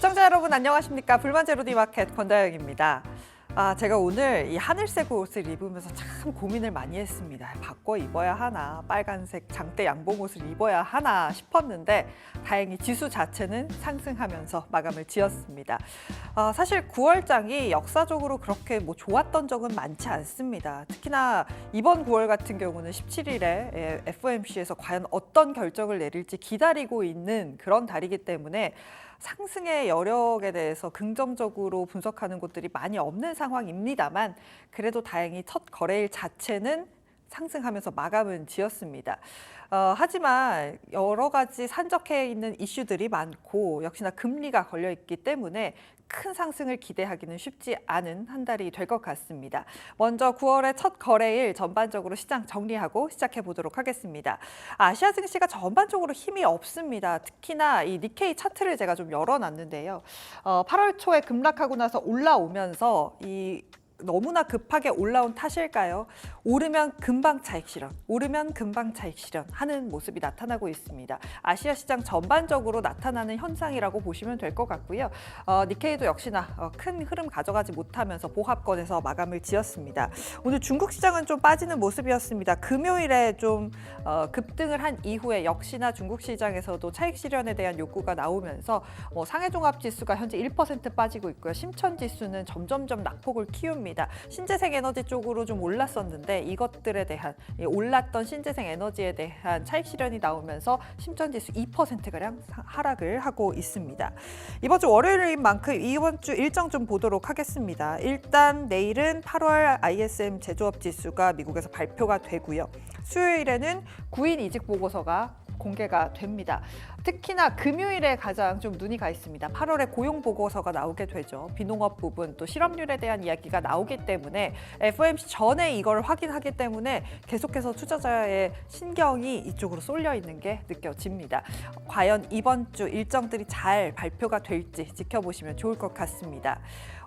시청자 여러분 안녕하십니까? 불만제로디마켓 권다영입니다. 제가 오늘 이 하늘색 옷을 입으면서 참 고민을 많이 했습니다. 바꿔 입어야 하나, 빨간색 장대 양봉 옷을 입어야 하나 싶었는데 다행히 지수 자체는 상승하면서 마감을 지었습니다. 사실 9월장이 역사적으로 그렇게 좋았던 적은 많지 않습니다. 특히나 이번 9월 같은 경우는 17일에 FOMC에서 과연 어떤 결정을 내릴지 기다리고 있는 그런 달이기 때문에 상승의 여력에 대해서 긍정적으로 분석하는 곳들이 많이 없는 상황입니다만 그래도 다행히 첫 거래일 자체는 상승하면서 마감은 지었습니다. 하지만 여러 가지 산적해 있는 이슈들이 많고 역시나 금리가 걸려 있기 때문에 큰 상승을 기대하기는 쉽지 않은 한 달이 될 것 같습니다. 먼저 9월의 첫 거래일 전반적으로 시장 정리하고 시작해 보도록 하겠습니다. 아시아 증시가 전반적으로 힘이 없습니다. 특히나 이 니케이 차트를 제가 좀 열어놨는데요. 8월 초에 급락하고 나서 올라오면서 너무나 급하게 올라온 탓일까요? 오르면 금방 차익 실현, 오르면 금방 차익 실현 하는 모습이 나타나고 있습니다. 아시아 시장 전반적으로 나타나는 현상이라고 보시면 될 것 같고요. 니케이도 역시나 큰 흐름 가져가지 못하면서 보합권에서 마감을 지었습니다. 오늘 중국 시장은 좀 빠지는 모습이었습니다. 금요일에 좀 급등을 한 이후에 역시나 중국 시장에서도 차익 실현에 대한 욕구가 나오면서 상해종합지수가 현재 1% 빠지고 있고요. 심천지수는 점점점 낙폭을 키웁니다. 신재생 에너지 쪽으로 좀 올랐었는데 이것들에 대한 올랐던 신재생 에너지에 대한 차익 실현이 나오면서 심천지수 2%가량 하락을 하고 있습니다. 이번 주 월요일인 만큼 이번 주 일정 좀 보도록 하겠습니다. 일단 내일은 8월 ISM 제조업 지수가 미국에서 발표가 되고요. 수요일에는 구인 이직 보고서가 공개가 됩니다. 특히나 금요일에 가장 좀 눈이 가 있습니다. 8월에 고용 보고서가 나오게 되죠. 비농업 부분 또 실업률에 대한 이야기가 나오기 때문에 FOMC 전에 이걸 확인하기 때문에 계속해서 투자자의 신경이 이쪽으로 쏠려 있는 게 느껴집니다. 과연 이번 주 일정들이 잘 발표가 될지 지켜보시면 좋을 것 같습니다.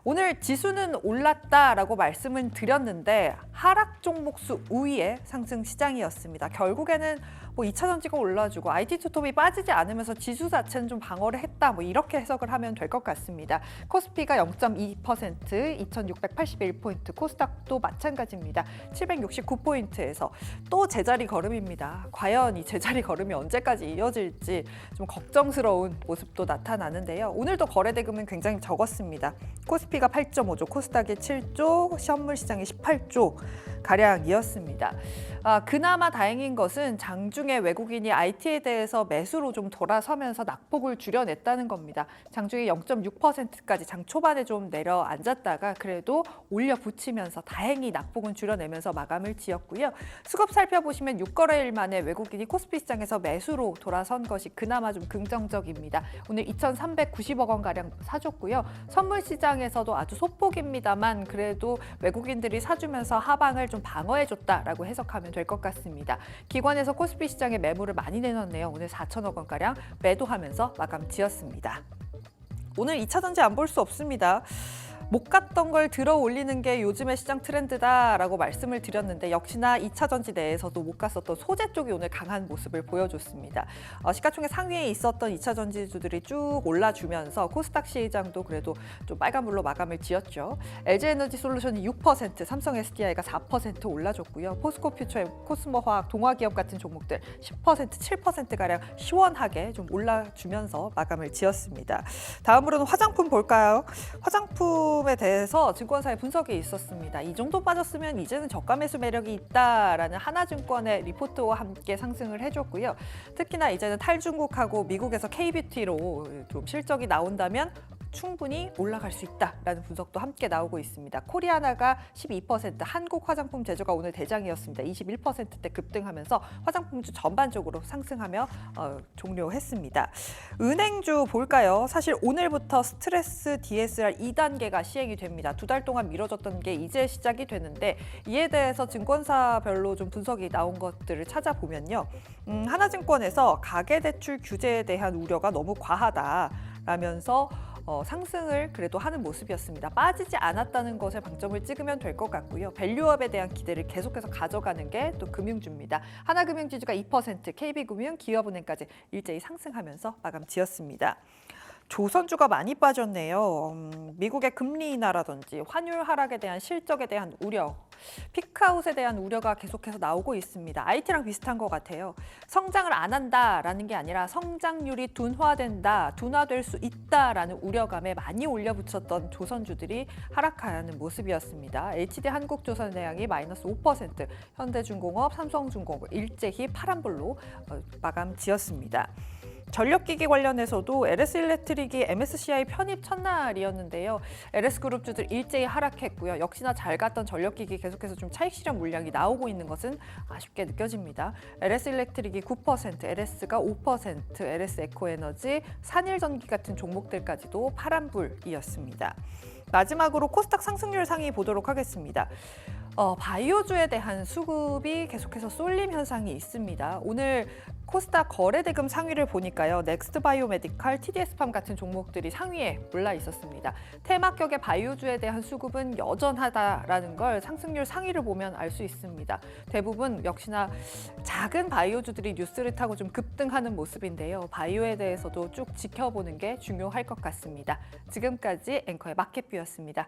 오늘 지수는 올랐다라고 말씀을 드렸는데 하락 종목 수 우위의 상승 시장이었습니다. 결국에는 2차전지가 올라주고 IT 투톱이 빠지지 않으면서 지수 자체는 좀 방어를 했다. 이렇게 해석을 하면 될 것 같습니다. 코스피가 0.2%, 2,681포인트, 코스닥도 마찬가지입니다. 769포인트에서 또 제자리 걸음입니다. 과연 이 제자리 걸음이 언제까지 이어질지 좀 걱정스러운 모습도 나타나는데요. 오늘도 거래대금은 굉장히 적었습니다. 코스피가 8.5조, 코스닥이 7조, 선물 시장이 18조 가량이었습니다. 그나마 다행인 것은 장중에 외국인이 IT에 대해서 매수로 좀 돌아서면서 낙폭을 줄여냈다는 겁니다. 장중에 0.6%까지 장 초반에 좀 내려앉았다가 그래도 올려 붙이면서 다행히 낙폭은 줄여내면서 마감을 지었고요. 수급 살펴보시면 6거래일 만에 외국인이 코스피 시장에서 매수로 돌아선 것이 그나마 좀 긍정적입니다. 오늘 2,390억 원가량 사줬고요. 선물 시장에서도 아주 소폭입니다만 그래도 외국인들이 사주면서 하방을 좀 방어해줬다라고 해석하면 될 것 같습니다. 기관에서 코스피 시장에 매물을 많이 내놨네요. 오늘 4천억 원가량 매도하면서 마감 지었습니다. 오늘 2차전지 안 볼 수 없습니다. 못 갔던 걸 들어 올리는 게 요즘의 시장 트렌드다라고 말씀을 드렸는데 역시나 2차전지 내에서도 못 갔었던 소재 쪽이 오늘 강한 모습을 보여줬습니다. 시가총액 상위에 있었던 2차전지주들이 쭉 올라주면서 코스닥 시장도 그래도 좀 빨간불로 마감을 지었죠. LG에너지솔루션이 6%, 삼성 SDI가 4% 올라줬고요. 포스코퓨처, 코스모화학, 동화기업 같은 종목들 10%, 7%가량 시원하게 좀 올라주면서 마감을 지었습니다. 다음으로는 화장품 볼까요? 화장품에 대해서 증권사의 분석이 있었습니다. 이 정도 빠졌으면 이제는 저가 매수 매력이 있다라는 하나증권의 리포트와 함께 상승을 해줬고요. 특히나 이제는 탈중국하고 미국에서 K뷰티로 좀 실적이 나온다면 충분히 올라갈 수 있다라는 분석도 함께 나오고 있습니다. 코리아나가 12%, 한국 화장품 제조가 오늘 대장이었습니다. 21%대 급등하면서 화장품주 전반적으로 상승하며 종료했습니다. 은행주 볼까요? 사실 오늘부터 스트레스 DSR 2단계가 시행이 됩니다. 2달 동안 미뤄졌던 게 이제 시작이 되는데 이에 대해서 증권사별로 좀 분석이 나온 것들을 찾아보면요. 하나증권에서 가계대출 규제에 대한 우려가 너무 과하다라면서 상승을 그래도 하는 모습이었습니다. 빠지지 않았다는 것에 방점을 찍으면 될 것 같고요. 밸류업에 대한 기대를 계속해서 가져가는 게 또 금융주입니다. 하나금융지주가 2%, KB금융, 기업은행까지 일제히 상승하면서 마감 지었습니다. 조선주가 많이 빠졌네요. 미국의 금리 인하라든지 환율 하락에 대한 실적에 대한 우려, 피크아웃에 대한 우려가 계속해서 나오고 있습니다. IT랑 비슷한 것 같아요. 성장을 안 한다라는 게 아니라 성장률이 둔화될 수 있다라는 우려감에 많이 올려붙였던 조선주들이 하락하는 모습이었습니다. HD 한국조선해양이 마이너스 5%, 현대중공업, 삼성중공업 일제히 파란불로 마감 지었습니다. 전력기기 관련해서도 LS일렉트릭이 MSCI 편입 첫날이었는데요. LS그룹주들 일제히 하락했고요. 역시나 잘 갔던 전력기기 계속해서 좀 차익 실현 물량이 나오고 있는 것은 아쉽게 느껴집니다. LS일렉트릭이 9%, LS가 5%, LS에코에너지, 산일전기 같은 종목들까지도 파란불이었습니다. 마지막으로 코스닥 상승률 상위 보도록 하겠습니다. 바이오주에 대한 수급이 계속해서 쏠림 현상이 있습니다. 오늘 코스닥 거래대금 상위를 보니까요. 넥스트바이오메디칼, TDS팜 같은 종목들이 상위에 올라 있었습니다. 테마격의 바이오주에 대한 수급은 여전하다라는 걸 상승률 상위를 보면 알 수 있습니다. 대부분 역시나 작은 바이오주들이 뉴스를 타고 좀 급등하는 모습인데요. 바이오에 대해서도 쭉 지켜보는 게 중요할 것 같습니다. 지금까지 앵커의 마켓뷰였습니다.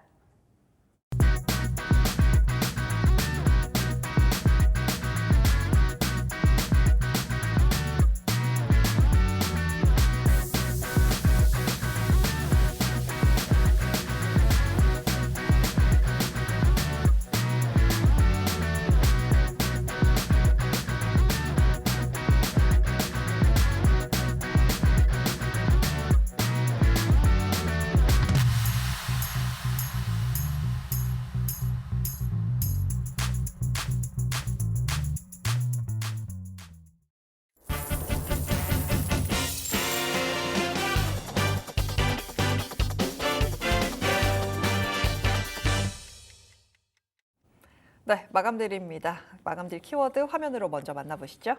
네, 마감드립니다. 마감드릴 키워드 화면으로 먼저 만나보시죠.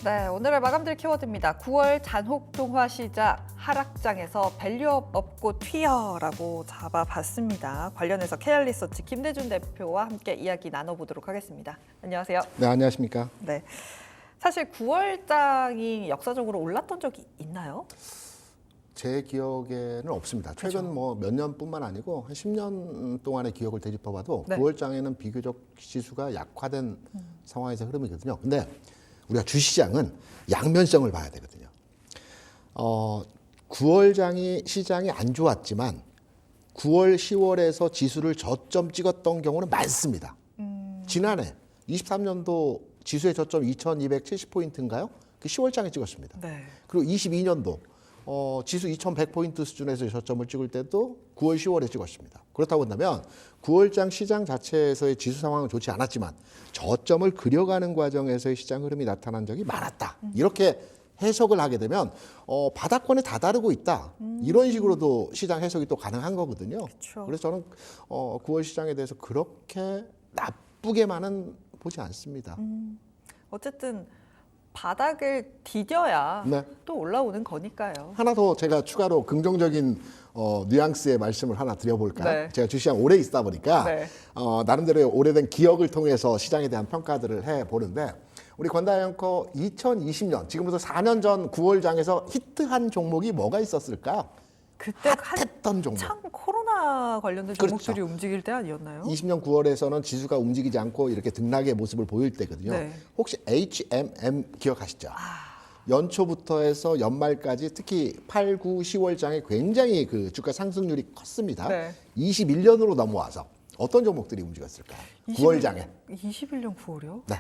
네, 오늘의 마감드릴 키워드입니다. 9월 잔혹동화 시작 하락장에서 밸류업 업고 튀어라고 잡아봤습니다. 관련해서 KR리서치 김대준 대표와 함께 이야기 나눠보도록 하겠습니다. 안녕하세요. 네, 안녕하십니까. 네, 사실 9월장이 역사적으로 올랐던 적이 있나요? 제 기억에는 없습니다. 최근 뭐 몇 년뿐만 아니고 한 10년 동안의 기억을 되짚어봐도 네. 9월장에는 비교적 지수가 약화된 상황에서 흐름이거든요. 근데 우리가 주시장은 양면성을 봐야 되거든요. 9월장이 시장이 안 좋았지만 9월, 10월에서 지수를 저점 찍었던 경우는 많습니다. 지난해 23년도 지수의 저점 2270포인트인가요? 그 10월장에 찍었습니다. 네. 그리고 22년도 지수 2100포인트 수준에서 저점을 찍을 때도 9월, 10월에 찍었습니다. 그렇다고 한다면 9월장 시장 자체에서의 지수 상황은 좋지 않았지만 저점을 그려가는 과정에서의 시장 흐름이 나타난 적이 많았다. 이렇게 해석을 하게 되면 바닥권에 다다르고 있다. 이런 식으로도 시장 해석이 또 가능한 거거든요. 그쵸. 그래서 저는 9월 시장에 대해서 그렇게 나쁘게만은 보지 않습니다. 어쨌든 바닥을 디뎌야 네. 또 올라오는 거니까요. 하나 더 제가 추가로 긍정적인 뉘앙스의 말씀을 하나 드려볼까요? 네. 제가 주시장 오래 있다 보니까 네. 나름대로 오래된 기억을 통해서 시장에 대한 평가들을 해보는데 우리 권다혜 앵커 2020년 지금부터 4년 전 9월장에서 히트한 종목이 뭐가 있었을까요? 그때 핫했던 종목. 한창 코로나 관련된 그렇죠. 종목들이 움직일 때 아니었나요? 20년 9월에서는 지수가 움직이지 않고 이렇게 등락의 모습을 보일 때거든요. 네. 혹시 HMM 기억하시죠? 연초부터 해서 연말까지 특히 8, 9, 10월장에 굉장히 그 주가 상승률이 컸습니다. 네. 21년으로 넘어와서 어떤 종목들이 움직였을까요? 9월장에. 21년 9월이요? 네.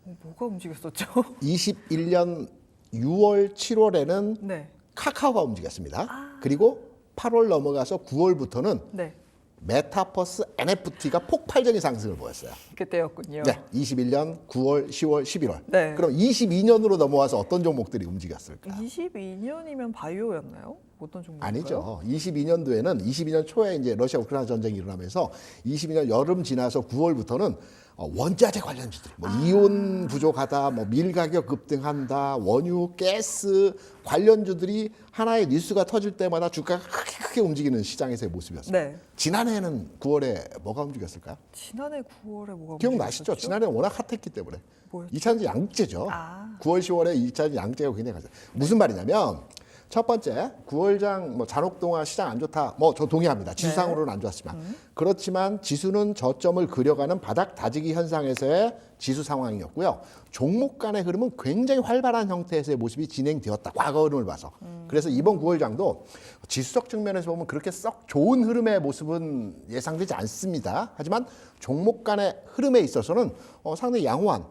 뭐가 움직였었죠? 21년 6월, 7월에는 네. 카카오가 움직였습니다. 그리고 8월 넘어가서 9월부터는 네. 메타버스 NFT가 폭발적인 상승을 보였어요. 그때였군요. 네, 21년 9월, 10월, 11월. 네. 그럼 22년으로 넘어와서 어떤 종목들이 움직였을까? 22년이면 바이오였나요? 어떤 종목인가요? 아니죠. 22년도에는 22년 초에 이제 러시아 우크라이나 전쟁이 일어나면서 22년 여름 지나서 9월부터는 원자재 관련주들이 뭐 이온 부족하다, 뭐 밀 가격 급등한다, 원유, 가스 관련주들이 하나의 뉴스가 터질 때마다 주가가 크게 움직이는 시장에서의 모습이었습니다. 네. 지난해에는 9월에 뭐가 움직였을까요? 지난해 9월에 뭐가 기억나시죠? 문제였었죠? 지난해 워낙 핫했기 때문에. 뭐였죠? 2차전지 양극재죠. 아. 9월, 10월에 2차전지 양극재가 굉장히 가죠. 무슨 말이냐면 첫 번째 9월장 뭐 잔혹동화 시장 안 좋다. 뭐 저 동의합니다. 지수상으로는 안 좋았지만 그렇지만 지수는 저점을 그려가는 바닥 다지기 현상에서의 지수 상황이었고요. 종목 간의 흐름은 굉장히 활발한 형태에서의 모습이 진행되었다. 과거 흐름을 봐서. 그래서 이번 9월장도 지수적 측면에서 보면 그렇게 썩 좋은 흐름의 모습은 예상되지 않습니다. 하지만 종목 간의 흐름에 있어서는 상당히 양호한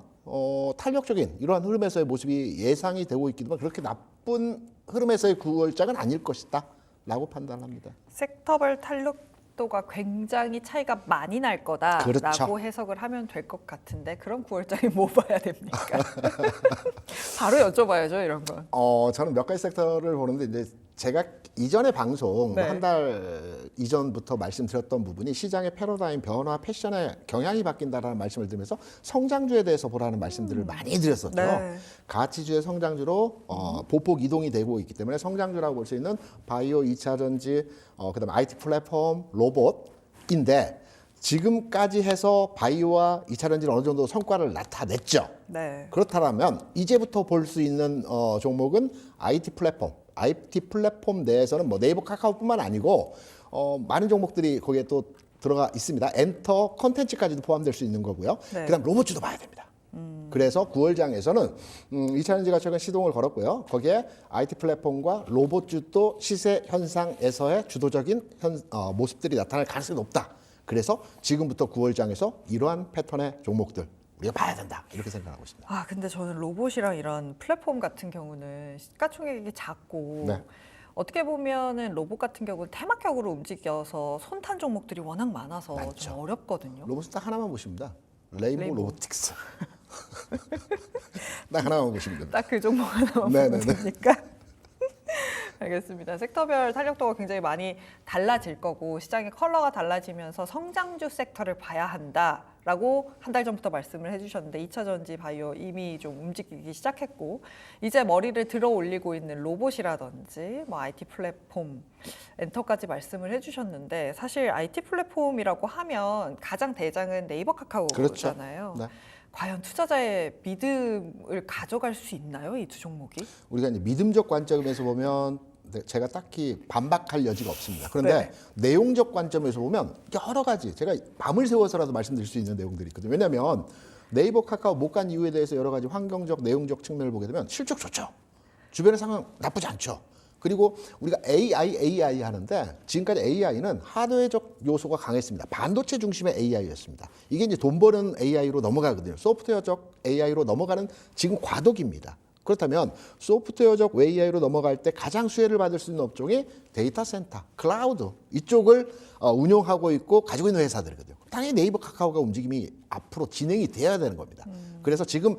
탄력적인 이러한 흐름에서의 모습이 예상이 되고 있기 때문에 그렇게 나쁜 흐름에서의 9월장은 아닐 것이다 라고 판단합니다. 섹터별 탄력도가 굉장히 차이가 많이 날 거다라고 그렇죠. 해석을 하면 될 것 같은데 그럼 9월장에 뭐 봐야 됩니까? 바로 여쭤봐야죠 이런 건. 저는 몇 가지 섹터를 보는데 이제 제가 이전의 방송 네. 한 달 이전부터 말씀드렸던 부분이 시장의 패러다임 변화, 패션의 경향이 바뀐다라는 말씀을 드리면서 성장주에 대해서 보라는 말씀들을 많이 드렸었죠. 네. 가치주의 성장주로 보폭 이동이 되고 있기 때문에 성장주라고 볼 수 있는 바이오, 2차 전지, 그다음에 IT 플랫폼, 로봇인데 지금까지 해서 바이오와 2차 전지는 어느 정도 성과를 나타냈죠. 네. 그렇다면 이제부터 볼 수 있는 종목은 IT 플랫폼. IT 플랫폼 내에서는 뭐 네이버, 카카오뿐만 아니고 많은 종목들이 거기에 또 들어가 있습니다. 엔터, 컨텐츠까지도 포함될 수 있는 거고요. 네. 그다음 로봇주도 봐야 됩니다. 그래서 9월장에서는 2차전지가 최근 시동을 걸었고요. 거기에 IT 플랫폼과 로봇주도 시세 현상에서의 주도적인 모습들이 나타날 가능성이 높다. 그래서 지금부터 9월장에서 이러한 패턴의 종목들 우리가 봐야 된다 이렇게 생각하고 있습니다. 아 근데 저는 로봇이랑 이런 플랫폼 같은 경우는 시가총액이 작고 네. 어떻게 보면은 로봇 같은 경우는 테마격으로 움직여서 손탄 종목들이 워낙 많아서 많죠. 좀 어렵거든요. 로봇은 딱 하나만 보십니다. 레인보우 레인보우. 로보틱스. 딱 하나만 보시면 됩니다. 딱 그 종목 하나만 네네네. 보면 됩니까? 알겠습니다. 섹터별 탄력도가 굉장히 많이 달라질 거고 시장의 컬러가 달라지면서 성장주 섹터를 봐야 한다라고 한 달 전부터 말씀을 해주셨는데 2차 전지 바이오 이미 좀 움직이기 시작했고 이제 머리를 들어 올리고 있는 로봇이라든지 뭐 IT 플랫폼, 엔터까지 말씀을 해주셨는데 사실 IT 플랫폼이라고 하면 가장 대장은 네이버 카카오잖아요. 그렇죠. 네. 과연 투자자의 믿음을 가져갈 수 있나요? 이 두 종목이? 우리가 이제 믿음적 관점에서 보면 제가 딱히 반박할 여지가 없습니다. 그런데 내용적 관점에서 보면 여러 가지 제가 밤을 새워서라도 말씀드릴 수 있는 내용들이 있거든요. 왜냐하면 네이버, 카카오 못 간 이유에 대해서 여러 가지 환경적, 내용적 측면을 보게 되면 실적 좋죠. 주변의 상황 나쁘지 않죠. 그리고 우리가 AI 하는데 지금까지 AI는 하드웨어적 요소가 강했습니다. 반도체 중심의 AI였습니다. 이게 이제 돈 버는 AI로 넘어가거든요. 소프트웨어적 AI로 넘어가는 지금 과도기입니다. 그렇다면 소프트웨어적 AI로 넘어갈 때 가장 수혜를 받을 수 있는 업종이 데이터 센터, 클라우드 이쪽을 운용하고 있고 가지고 있는 회사들이거든요. 당연히 네이버, 카카오가 움직임이 앞으로 진행이 돼야 되는 겁니다. 그래서 지금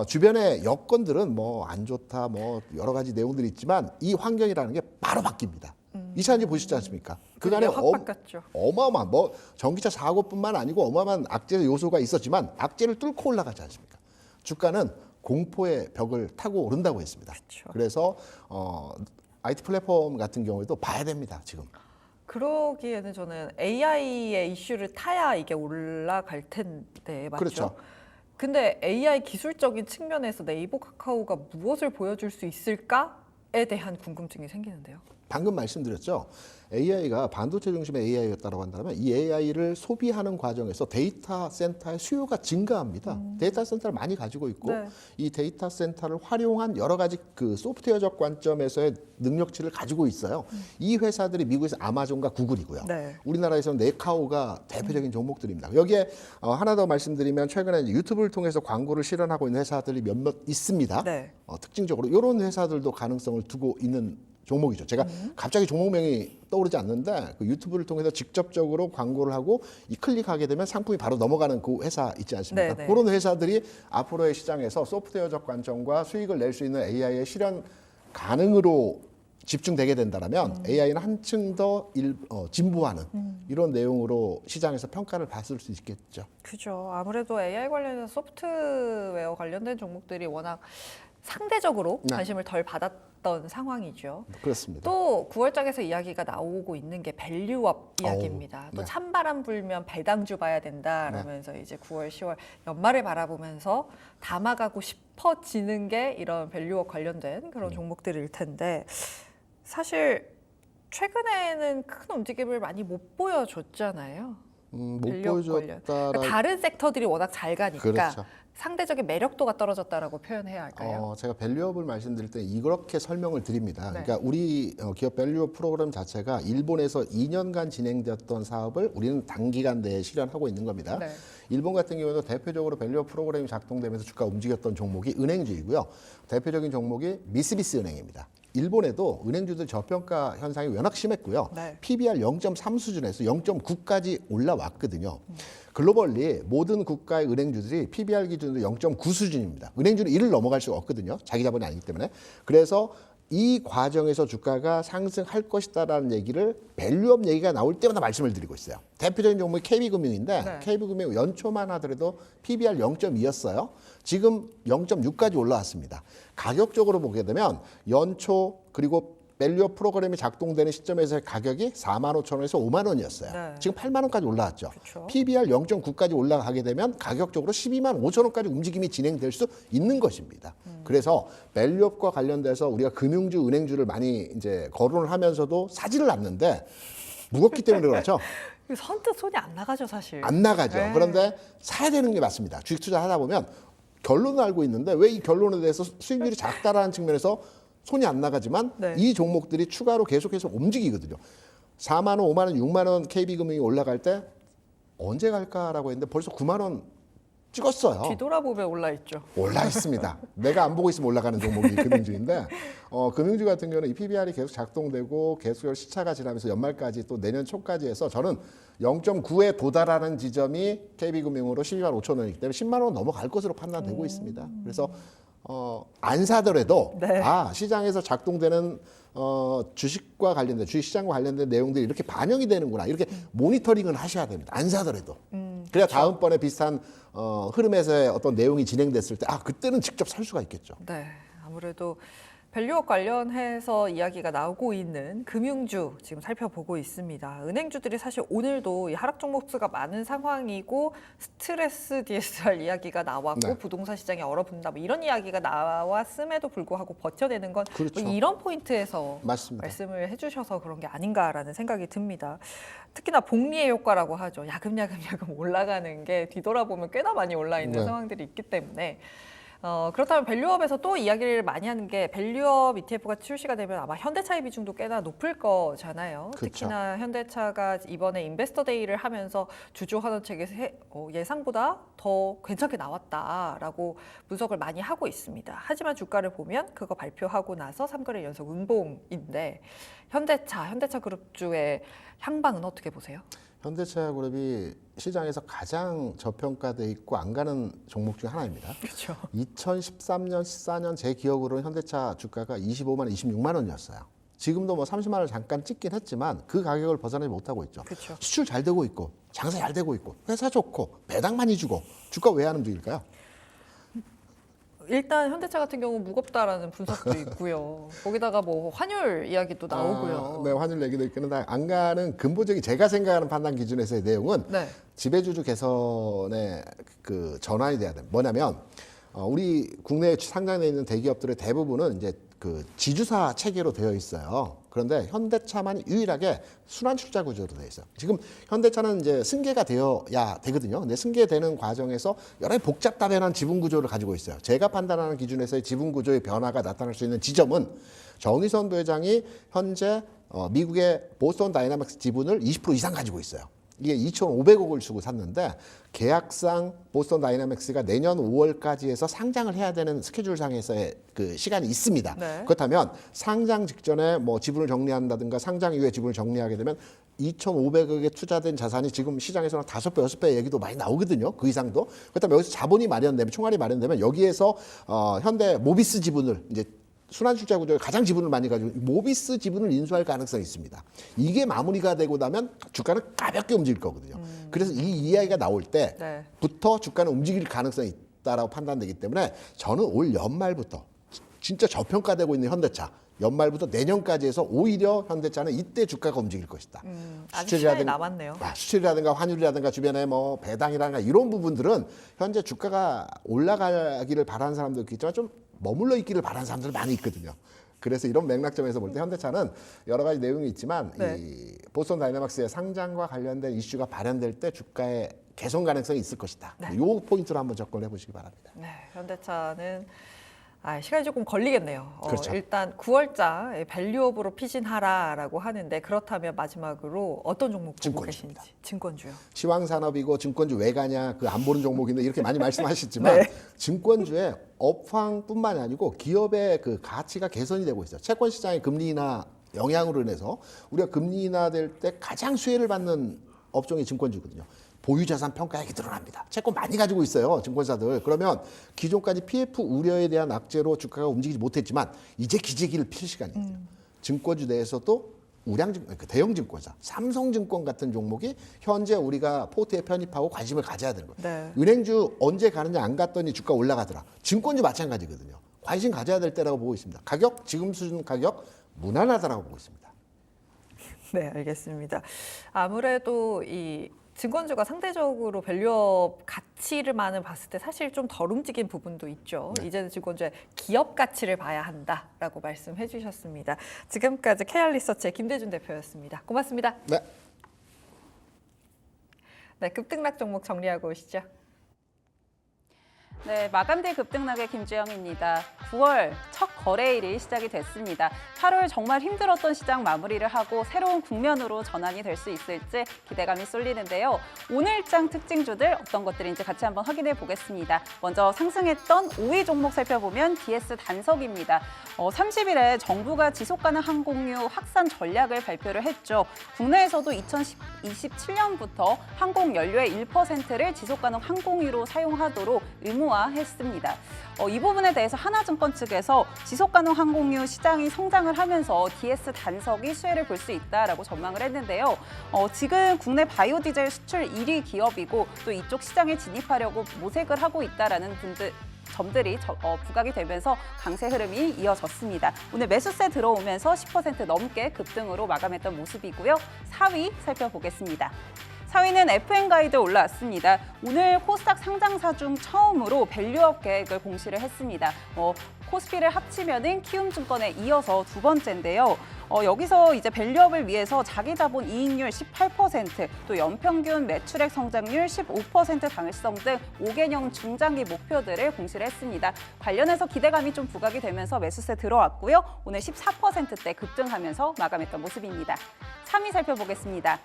주변의 여건들은 뭐 안 좋다, 뭐 여러 가지 내용들이 있지만 이 환경이라는 게 바로 바뀝니다. 이차전지 보시지 않습니까? 그간에 확 바뀌었죠. 어마어마한 뭐 전기차 사고뿐만 아니고 어마어마한 악재 요소가 있었지만 악재를 뚫고 올라가지 않습니까? 주가는 공포의 벽을 타고 오른다고 했습니다. 그렇죠. 그래서 IT 플랫폼 같은 경우에도 봐야 됩니다. 지금. 그러기에는 저는 AI의 이슈를 타야 이게 올라갈 텐데 맞죠? 그렇죠. 근데 AI 기술적인 측면에서 네이버 카카오가 무엇을 보여줄 수 있을까에 대한 궁금증이 생기는데요. 방금 말씀드렸죠. AI가 반도체 중심의 AI였다고 한다면 이 AI를 소비하는 과정에서 데이터 센터의 수요가 증가합니다. 데이터 센터를 많이 가지고 있고 네. 이 데이터 센터를 활용한 여러 가지 그 소프트웨어적 관점에서의 능력치를 가지고 있어요. 이 회사들이 미국에서 아마존과 구글이고요. 네. 우리나라에서는 네카오가 대표적인 종목들입니다. 여기에 하나 더 말씀드리면 최근에 이제 유튜브를 통해서 광고를 실현하고 있는 회사들이 몇몇 있습니다. 네. 특징적으로 이런 회사들도 가능성을 두고 있는 종목이죠. 제가 갑자기 종목명이 떠오르지 않는데 그 유튜브를 통해서 직접적으로 광고를 하고 이 클릭하게 되면 상품이 바로 넘어가는 그 회사 있지 않습니까? 네네. 그런 회사들이 앞으로의 시장에서 소프트웨어적 관점과 수익을 낼 수 있는 AI의 실현 가능으로 집중되게 된다면 AI는 한층 더 진보하는 이런 내용으로 시장에서 평가를 받을 수 있겠죠. 그죠. 아무래도 AI 관련해서 소프트웨어 관련된 종목들이 워낙 상대적으로 네. 관심을 덜 받았던 상황이죠. 그렇습니다. 또 9월장에서 이야기가 나오고 있는 게 밸류업 이야기입니다. 또 네. 찬바람 불면 배당주 봐야 된다라면서 이제 9월, 10월 연말을 바라보면서 담아가고 싶어지는 게 이런 밸류업 관련된 그런 종목들일 텐데 사실 최근에는 큰 움직임을 많이 못 보여줬잖아요. 못 밸류업 관련. 보여줬다라. 그러니까 다른 섹터들이 워낙 잘 가니까 그렇죠. 상대적인 매력도가 떨어졌다라고 표현해야 할까요? 제가 밸류업을 말씀드릴 때 이렇게 설명을 드립니다. 네. 그러니까 우리 기업 밸류업 프로그램 자체가 일본에서 2년간 진행되었던 사업을 우리는 단기간 내에 실현하고 있는 겁니다. 네. 일본 같은 경우에는 대표적으로 밸류업 프로그램이 작동되면서 주가 움직였던 종목이 은행주이고요. 대표적인 종목이 미쓰비시 은행입니다. 일본에도 은행주들 저평가 현상이 워낙 심했고요. 네. PBR 0.3 수준에서 0.9까지 올라왔거든요. 글로벌리 모든 국가의 은행주들이 PBR 기준으로 0.9 수준입니다. 은행주는 1을 넘어갈 수가 없거든요. 자기 자본이 아니기 때문에. 그래서 이 과정에서 주가가 상승할 것이다라는 얘기를 밸류업 얘기가 나올 때마다 말씀을 드리고 있어요. 대표적인 종목이 KB금융인데 네. KB금융 연초만 하더라도 PBR 0.2였어요. 지금 0.6까지 올라왔습니다. 가격적으로 보게 되면 연초 그리고 밸류업 프로그램이 작동되는 시점에서의 가격이 45,000원에서 5만 원이었어요. 네. 지금 8만 원까지 올라왔죠. 그쵸. PBR 0.9까지 올라가게 되면 가격적으로 12만 5천 원까지 움직임이 진행될 수 있는 것입니다. 그래서 밸류업과 관련돼서 우리가 금융주, 은행주를 많이 이제 거론을 하면서도 사지를 않는데 무겁기 때문에 그렇죠. 선뜻 손이 안 나가죠, 사실. 안 나가죠. 네. 그런데 사야 되는 게 맞습니다. 주식 투자하다 보면 결론을 알고 있는데 왜 이 결론에 대해서 수익률이 작다라는 측면에서 손이 안 나가지만 네. 이 종목들이 추가로 계속해서 움직이거든요. 4만 원, 5만 원, 6만 원 KB금융이 올라갈 때 언제 갈까라고 했는데 벌써 9만 원 찍었어요. 뒤돌아보면 올라 있죠. 올라 있습니다. 내가 안 보고 있으면 올라가는 종목이 금융주인데 금융주 같은 경우는 이 PBR이 계속 작동되고 계속 시차가 지나면서 연말까지 또 내년 초까지 해서 저는 0.9에 도달하는 지점이 KB금융으로 12만 5천 원이기 때문에 10만 원 넘어갈 것으로 판단되고 있습니다. 그래서 안 사더라도 네. 시장에서 작동되는 주식과 관련된 주식시장과 관련된 내용들이 이렇게 반영이 되는구나 이렇게 모니터링을 하셔야 됩니다. 안 사더라도 그래야 다음번에 비슷한 흐름에서의 어떤 내용이 진행됐을 때 그때는 직접 살 수가 있겠죠. 네, 아무래도 밸류업 관련해서 이야기가 나오고 있는 금융주 지금 살펴보고 있습니다. 은행주들이 사실 오늘도 이 하락 종목 수가 많은 상황이고 스트레스 DSR 이야기가 나왔고 네. 부동산 시장이 얼어붙는다 뭐 이런 이야기가 나왔음에도 불구하고 버텨내는 건 그렇죠. 뭐 이런 포인트에서 맞습니다. 말씀을 해주셔서 그런 게 아닌가라는 생각이 듭니다. 특히나 복리의 효과라고 하죠. 야금야금 올라가는 게 뒤돌아보면 꽤나 많이 올라 있는 네. 상황들이 있기 때문에 그렇다면 밸류업에서 또 이야기를 많이 하는 게 밸류업 ETF가 출시가 되면 아마 현대차의 비중도 꽤나 높을 거잖아요. 그쵸. 특히나 현대차가 이번에 인베스터 데이를 하면서 주주 환원책이 예상보다 더 괜찮게 나왔다라고 분석을 많이 하고 있습니다. 하지만 주가를 보면 그거 발표하고 나서 3거래 연속 음봉인데 현대차 그룹주의 향방은 어떻게 보세요? 현대차 그룹이 시장에서 가장 저평가돼 있고 안 가는 종목 중 하나입니다. 그렇죠. 2013년, 14년 제 기억으로는 현대차 주가가 25만 원, 26만 원이었어요. 지금도 뭐 30만 원을 잠깐 찍긴 했지만 그 가격을 벗어나지 못하고 있죠. 그렇죠. 수출 잘 되고 있고 장사 잘 되고 있고 회사 좋고 배당 많이 주고 주가 왜 안 움직일까요? 일단 현대차 같은 경우 무겁다라는 분석도 있고요. 거기다가 뭐 환율 이야기도 나오고요. 네, 환율 얘기도 있겠는데 안 가는 근본적인 제가 생각하는 판단 기준에서의 내용은 네. 지배주주 개선의 그 전환이 돼야 됩니다. 뭐냐면 우리 국내에 상장돼 있는 대기업들의 대부분은 이제 그 지주사 체계로 되어 있어요. 그런데 현대차만 유일하게 순환출자 구조로 되어 있어요. 지금 현대차는 이제 승계가 되어야 되거든요. 근데 승계되는 과정에서 여러 가지 복잡다변한 지분 구조를 가지고 있어요. 제가 판단하는 기준에서의 지분 구조의 변화가 나타날 수 있는 지점은 정의선 부회장이 현재 미국의 보스턴 다이나믹스 지분을 20% 이상 가지고 있어요. 이게 2,500억을 주고 샀는데 계약상 보스턴 다이나믹스가 내년 5월까지 해서 상장을 해야 되는 스케줄상에서의 그 시간이 있습니다. 네. 그렇다면 상장 직전에 뭐 지분을 정리한다든가 상장 이후에 지분을 정리하게 되면 2,500억에 투자된 자산이 지금 시장에서는 5배, 6배 얘기도 많이 나오거든요. 그 이상도. 그렇다면 여기서 자본이 마련되면 총알이 마련되면 여기에서 현대 모비스 지분을 이제 순환출자 구조에 가장 지분을 많이 가지고 모비스 지분을 인수할 가능성이 있습니다. 이게 마무리가 되고 나면 주가는 가볍게 움직일 거거든요. 그래서 이 이야기가 나올 때부터 주가는 움직일 가능성이 있다라고 판단되기 때문에 저는 올 연말부터 진짜 저평가되고 있는 현대차 연말부터 내년까지 해서 오히려 현대차는 이때 주가가 움직일 것이다. 아직 시간이 남았네요. 수출이라든가 환율이라든가 주변에 뭐 배당이라든가 이런 부분들은 현재 주가가 올라가기를 바라는 사람도 있겠지만 좀 머물러 있기를 바라는 사람들 많이 있거든요. 그래서 이런 맥락점에서 볼 때 현대차는 여러 가지 내용이 있지만 이 보스턴 다이내믹스의 상장과 관련된 이슈가 발현될 때 주가의 개선 가능성이 있을 것이다. 이 포인트로 한번 접근해 보시기 바랍니다. 네, 현대차는 시간이 조금 걸리겠네요. 그렇죠. 일단 9월자 밸류업으로 피신하라라고 하는데 그렇다면 마지막으로 어떤 종목 보고 증권주입니다. 계신지. 증권주요. 시황산업이고 증권주 왜 가냐 그 안 보는 종목인데 이렇게 많이 말씀하셨지만 네. 증권주의 업황뿐만이 아니고 기업의 그 가치가 개선이 되고 있어요. 채권 시장의 금리 인하 영향으로 인해서 우리가 금리 인하될 때 가장 수혜를 받는 업종이 증권주거든요. 보유자산 평가액이 늘어납니다. 채권 많이 가지고 있어요, 증권사들. 그러면 기존까지 PF 우려에 대한 악재로 주가가 움직이지 못했지만 이제 기재기를 필 시간이에요. 증권주 내에서도 대형 증권사, 삼성증권 같은 종목이 현재 우리가 포트에 편입하고 관심을 가져야 되는 거예요. 네. 은행주 언제 가느냐 안 갔더니 주가 올라가더라. 증권주 마찬가지거든요. 관심 가져야 될 때라고 보고 있습니다. 가격, 지금 수준 가격 무난하다라고 보고 있습니다. 네, 알겠습니다. 아무래도 이 증권주가 상대적으로 밸류업 가치를만을 봤을 때 사실 좀 덜 움직인 부분도 있죠. 네. 이제는 증권주의 기업 가치를 봐야 한다라고 말씀해 주셨습니다. 지금까지 KR리서치의 김대준 대표였습니다. 고맙습니다. 네. 네, 급등락 종목 정리하고 오시죠. 네, 마감day 급등락의 김주영입니다. 9월 첫 거래일이 시작이 됐습니다. 8월 정말 힘들었던 시장 마무리를 하고 새로운 국면으로 전환이 될 수 있을지 기대감이 쏠리는데요. 오늘장 특징주들 어떤 것들인지 같이 한번 확인해 보겠습니다. 먼저 상승했던 5위 종목 살펴보면 DS 단석입니다. 30일에 정부가 지속가능 항공유 확산 전략을 발표를 했죠. 국내에서도 2027년부터 항공연료의 1%를 지속가능 항공유로 사용하도록 의무화했습니다. 이 부분에 대해서 하나증권 측에서 지속가능 항공유 시장이 성장을 하면서 DS 단석이 수혜를 볼 수 있다라고 전망을 했는데요. 지금 국내 바이오디젤 수출 1위 기업이고 또 이쪽 시장에 진입하려고 모색을 하고 있다라는 점들이 부각이 되면서 강세 흐름이 이어졌습니다. 오늘 매수세 들어오면서 10% 넘게 급등으로 마감했던 모습이고요. 4위 살펴보겠습니다. 4위는 FN가이드 올라왔습니다. 오늘 코스닥 상장사 중 처음으로 밸류업 계획을 공시를 했습니다. 코스피를 합치면은 키움증권에 이어서 두 번째인데요. 여기서 이제 밸류업을 위해서 자기자본 이익률 18%, 또 연평균 매출액 성장률 15% 달성 등 5개년 중장기 목표들을 공시를 했습니다. 관련해서 기대감이 좀 부각이 되면서 매수세 들어왔고요. 오늘 14%대 급등하면서 마감했던 모습입니다. 3위 살펴보겠습니다.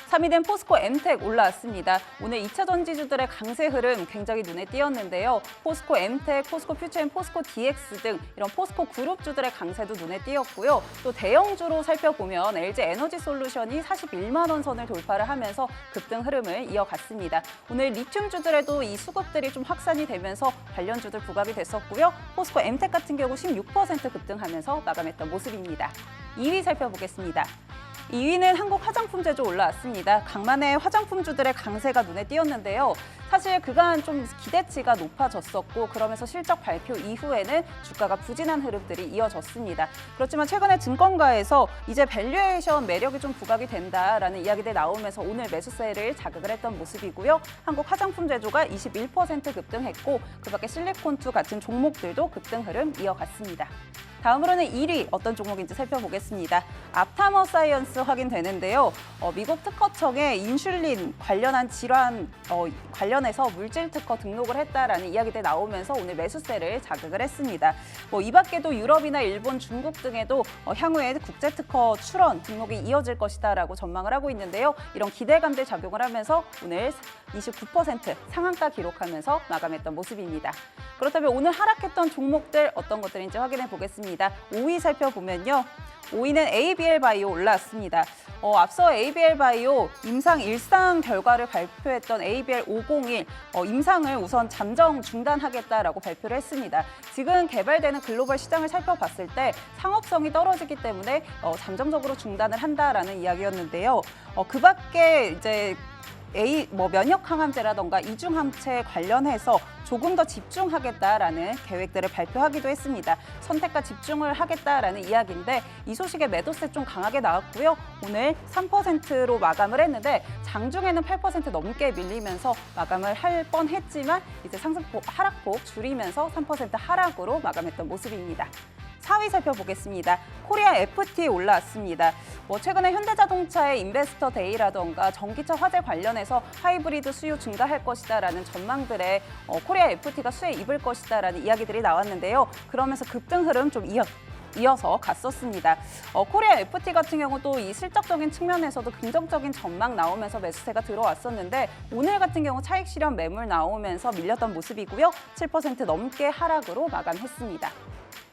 3위는 포스코 엠텍 올라왔습니다. 오늘 2차 전지주들의 강세 흐름 굉장히 눈에 띄었는데요. 포스코 엠텍, 포스코 퓨처엠, 포스코 DX 등 이런 포스코 그룹주들의 강세도 눈에 띄었고요. 또 대형주로 살펴보면 LG 에너지 솔루션이 41만 원 선을 돌파를 하면서 급등 흐름을 이어갔습니다. 오늘 리튬주들에도 이 수급들이 좀 확산이 되면서 관련주들 부각이 됐었고요. 포스코 엠텍 같은 경우 16% 급등하면서 마감했던 모습입니다. 2위 살펴보겠습니다. 2위는 한국 화장품 제조 올라왔습니다. 강만의 화장품주들의 강세가 눈에 띄었는데요. 사실 그간 좀 기대치가 높아졌었고 그러면서 실적 발표 이후에는 주가가 부진한 흐름들이 이어졌습니다. 그렇지만 최근에 증권가에서 이제 밸류에이션 매력이 좀 부각이 된다라는 이야기들 나오면서 오늘 매수세를 자극을 했던 모습이고요. 한국 화장품 제조가 21% 급등했고 그밖에 실리콘투 같은 종목들도 급등 흐름 이어갔습니다. 다음으로는 1위 어떤 종목인지 살펴보겠습니다. 앞타머 사이언스 확인되는데요. 미국 특허청에 인슐린 관련한 질환 관련해서 물질 특허 등록을 했다라는 이야기들 나오면서 오늘 매수세를 자극을 했습니다. 이 밖에도 유럽이나 일본, 중국 등에도 향후에 국제 특허 출원 등록이 이어질 것이다라고 전망을 하고 있는데요. 이런 기대감들 작용을 하면서 오늘 29% 상한가 기록하면서 마감했던 모습입니다. 그렇다면 오늘 하락했던 종목들 어떤 것들인지 확인해 보겠습니다. 보겠습니다. 5위 살펴보면요. 5위는 ABL 바이오 올라왔습니다. 앞서 ABL 바이오 임상 1상 결과를 발표했던 ABL 501 임상을 우선 잠정 중단하겠다라고 발표를 했습니다. 지금 개발되는 글로벌 시장을 살펴봤을 때 상업성이 떨어지기 때문에 잠정적으로 중단을 한다라는 이야기였는데요. 그 밖에 이제 면역 항암제라던가 이중항체 관련해서 조금 더 집중하겠다라는 계획들을 발표하기도 했습니다. 선택과 집중을 하겠다라는 이야기인데 이 소식에 매도세 좀 강하게 나왔고요. 오늘 3%로 마감을 했는데 장중에는 8% 넘게 밀리면서 마감을 할 뻔했지만 이제 상승폭 하락폭 줄이면서 3% 하락으로 마감했던 모습입니다. 4위 살펴보겠습니다. 코리아 FT 올라왔습니다. 최근에 현대자동차의 인베스터 데이라던가 전기차 화재 관련해서 하이브리드 수요 증가할 것이다라는 전망들에 코리아 FT가 수혜에 입을 것이다라는 이야기들이 나왔는데요. 그러면서 급등 흐름 좀 이어서 갔었습니다. 코리아 FT 같은 경우 또 이 실적적인 측면에서도 긍정적인 전망 나오면서 매수세가 들어왔었는데 오늘 같은 경우 차익 실현 매물 나오면서 밀렸던 모습이고요. 7% 넘게 하락으로 마감했습니다.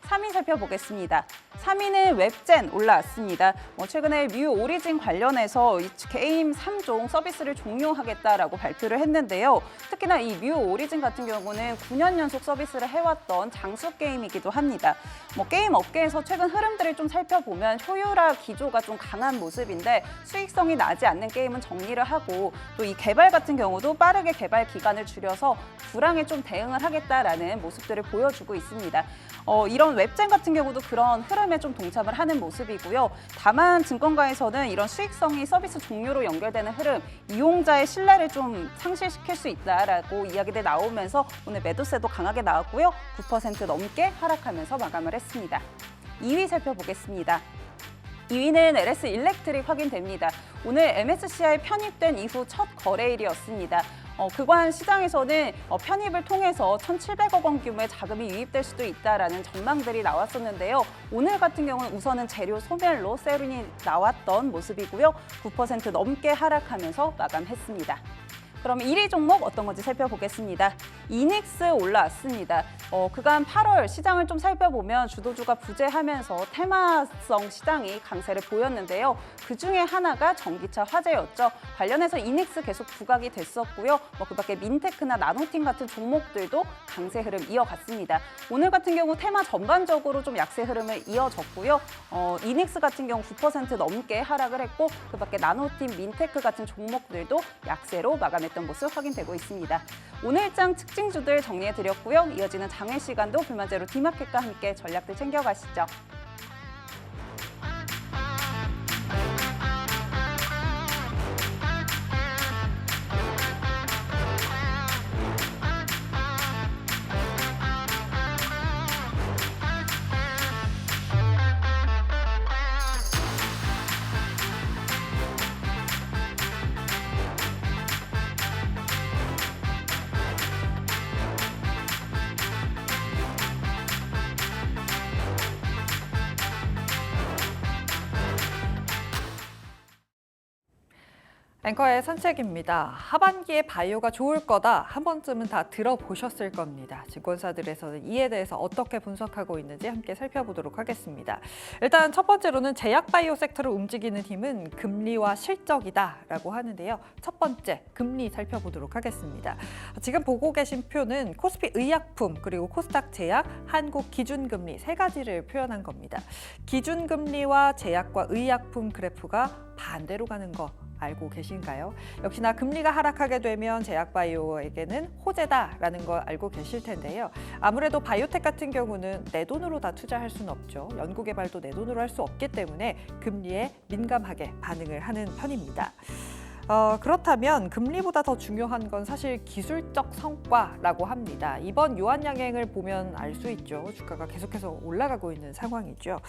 3위 살펴보겠습니다. 3위는 웹젠 올라왔습니다. 최근에 뮤 오리진 관련해서 게임 3종 서비스를 종료하겠다라고 발표를 했는데요. 특히나 이 뮤 오리진 같은 경우는 9년 연속 서비스를 해왔던 장수 게임이기도 합니다. 게임 업계에서 최근 흐름들을 좀 살펴보면 효율화 기조가 좀 강한 모습인데 수익성이 나지 않는 게임은 정리를 하고 또 이 개발 같은 경우도 빠르게 개발 기간을 줄여서 불황에 좀 대응을 하겠다라는 모습들을 보여주고 있습니다. 이런 웹젠 같은 경우도 그런 흐름에 좀 동참을 하는 모습이고요. 다만 증권가에서는 이런 수익성이 서비스 종료로 연결되는 흐름, 이용자의 신뢰를 좀 상실시킬 수 있다라고 이야기들 나오면서 오늘 매도세도 강하게 나왔고요. 9% 넘게 하락하면서 마감을 했습니다. 2위 살펴보겠습니다. 2위는 LS 일렉트릭 확인됩니다. 오늘 MSCI 편입된 이후 첫 거래일이었습니다. 그간 시장에서는 편입을 통해서 1,700억 원 규모의 자금이 유입될 수도 있다라는 전망들이 나왔었는데요. 오늘 같은 경우는 우선은 재료 소멸로 세륜이 나왔던 모습이고요. 9% 넘게 하락하면서 마감했습니다. 그럼 1위 종목 어떤 건지 살펴보겠습니다. 이닉스 올라왔습니다. 그간 8월 시장을 좀 살펴보면 주도주가 부재하면서 테마성 시장이 강세를 보였는데요. 그중에 하나가 전기차 화재였죠. 관련해서 이닉스 계속 부각이 됐었고요. 그 밖에 민테크나 나노팀 같은 종목들도 강세 흐름 이어갔습니다. 오늘 같은 경우 테마 전반적으로 좀 약세 흐름을 이어졌고요. 이닉스 같은 경우 9% 넘게 하락을 했고 그 밖에 나노팀, 민테크 같은 종목들도 약세로 마감했습니다. 모습 확인되고 있습니다. 오늘장 특징주들 정리해드렸고요. 이어지는 장외 시간도 불만제로 D마켓과 함께 전략들 챙겨가시죠. 앵커의 선책입니다. 하반기에 바이오가 좋을 거다. 한 번쯤은 다 들어보셨을 겁니다. 증권사들에서는 이에 대해서 어떻게 분석하고 있는지 함께 살펴보도록 하겠습니다. 일단 첫 번째로는 제약 바이오 섹터를 움직이는 힘은 금리와 실적이다라고 하는데요. 첫 번째, 금리 살펴보도록 하겠습니다. 지금 보고 계신 표는 코스피 의약품 그리고 코스닥 제약, 한국 기준금리 세 가지를 표현한 겁니다. 기준금리와 제약과 의약품 그래프가 반대로 가는 거 알고 계신가요? 역시나 금리가 하락하게 되면 제약바이오에게는 호재다라는 걸 알고 계실 텐데요. 아무래도 바이오텍 같은 경우는 내 돈으로 다 투자할 수는 없죠. 연구개발도 내 돈으로 할 수 없기 때문에 금리에 민감하게 반응을 하는 편입니다. 그렇다면 금리보다 더 중요한 건 사실 기술적 성과라고 합니다. 이번 유한양행을 보면 알 수 있죠. 주가가 계속해서 올라가고 있는 상황이죠.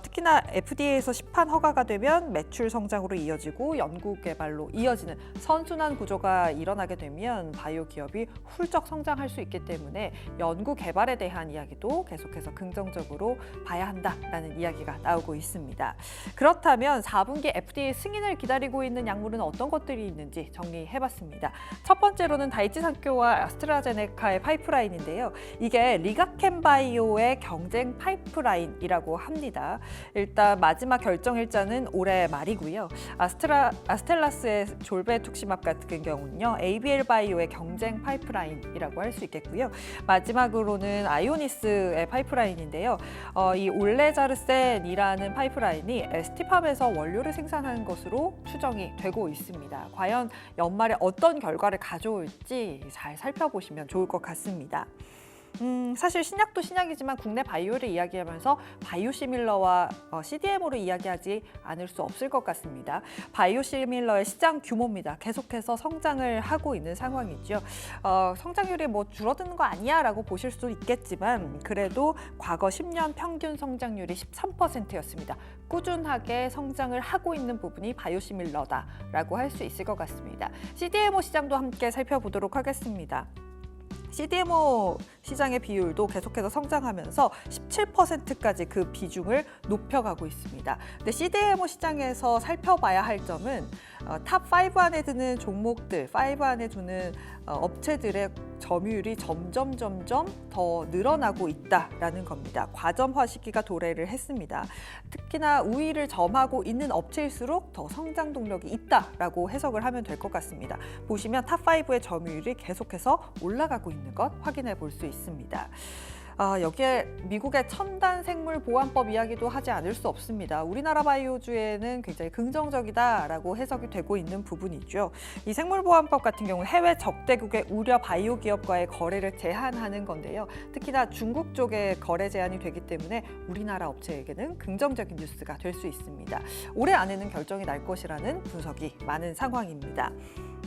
특히나 FDA에서 시판 허가가 되면 매출 성장으로 이어지고 연구개발로 이어지는 선순환 구조가 일어나게 되면 바이오 기업이 훌쩍 성장할 수 있기 때문에 연구개발에 대한 이야기도 계속해서 긍정적으로 봐야 한다라는 이야기가 나오고 있습니다. 그렇다면 4분기 FDA 승인을 기다리고 있는 약물은 어떤 것들이 있는지 정리해봤습니다. 첫 번째로는 다이치산교와 아스트라제네카의 파이프라인인데요. 이게 리가켄바이오의 경쟁 파이프라인이라고 합니다. 일단 마지막 결정일자는 올해 말이고요. 아스텔라스의 졸베투ක්시맙 같은 경우는요. ABL바이오의 경쟁 파이프라인이라고 할 수 있겠고요. 마지막으로는 아이오니스의 파이프라인인데요. 이 올레자르센이라는 파이프라인이 ST팜에서 원료를 생산하는 것으로 추정이 되고 있습니다. 과연 연말에 어떤 결과를 가져올지 잘 살펴보시면 좋을 것 같습니다. 사실 신약도 신약이지만 국내 바이오를 이야기하면서 바이오시밀러와 CDMO를 이야기하지 않을 수 없을 것 같습니다. 바이오시밀러의 시장 규모입니다. 계속해서 성장을 하고 있는 상황이죠. 성장률이 뭐 줄어드는 거 아니야 라고 보실 수도 있겠지만 그래도 과거 10년 평균 성장률이 13%였습니다. 꾸준하게 성장을 하고 있는 부분이 바이오시밀러다라고 할 수 있을 것 같습니다. CDMO 시장도 함께 살펴보도록 하겠습니다. CDMO 시장의 비율도 계속해서 성장하면서 17%까지 그 비중을 높여가고 있습니다. 근데 CDMO 시장에서 살펴봐야 할 점은 탑 5 안에 드는 종목들, 5 안에 드는 업체들의 점유율이 점점 더 늘어나고 있다라는 겁니다. 과점화 시기가 도래를 했습니다. 특히나 우위를 점하고 있는 업체일수록 더 성장 동력이 있다라고 해석을 하면 될 것 같습니다. 보시면 탑 5의 점유율이 계속해서 올라가고 있는 것 확인해 볼 수 있습니다. 여기에 미국의 첨단 생물 보안법 이야기도 하지 않을 수 없습니다. 우리나라 바이오주에는 굉장히 긍정적이다라고 해석이 되고 있는 부분이죠. 이 생물 보안법 같은 경우는 해외 적대국의 우려 바이오 기업과의 거래를 제한하는 건데요. 특히나 중국 쪽에 거래 제한이 되기 때문에 우리나라 업체에게는 긍정적인 뉴스가 될 수 있습니다. 올해 안에는 결정이 날 것이라는 분석이 많은 상황입니다.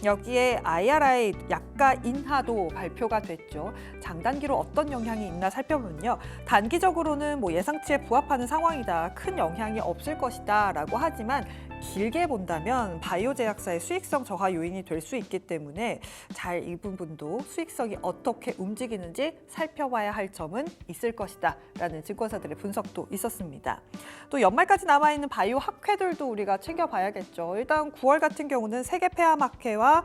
여기에 IRA 약가 인하도 발표가 됐죠. 장단기로 어떤 영향이 있나 살펴보면요. 단기적으로는 예상치에 부합하는 상황이다. 큰 영향이 없을 것이다 라고 하지만 길게 본다면 바이오 제약사의 수익성 저하 요인이 될 수 있기 때문에 잘 이 부분도 수익성이 어떻게 움직이는지 살펴봐야 할 점은 있을 것이다 라는 증권사들의 분석도 있었습니다. 또 연말까지 남아있는 바이오 학회들도 우리가 챙겨봐야겠죠. 일단 9월 같은 경우는 세계 폐암학회와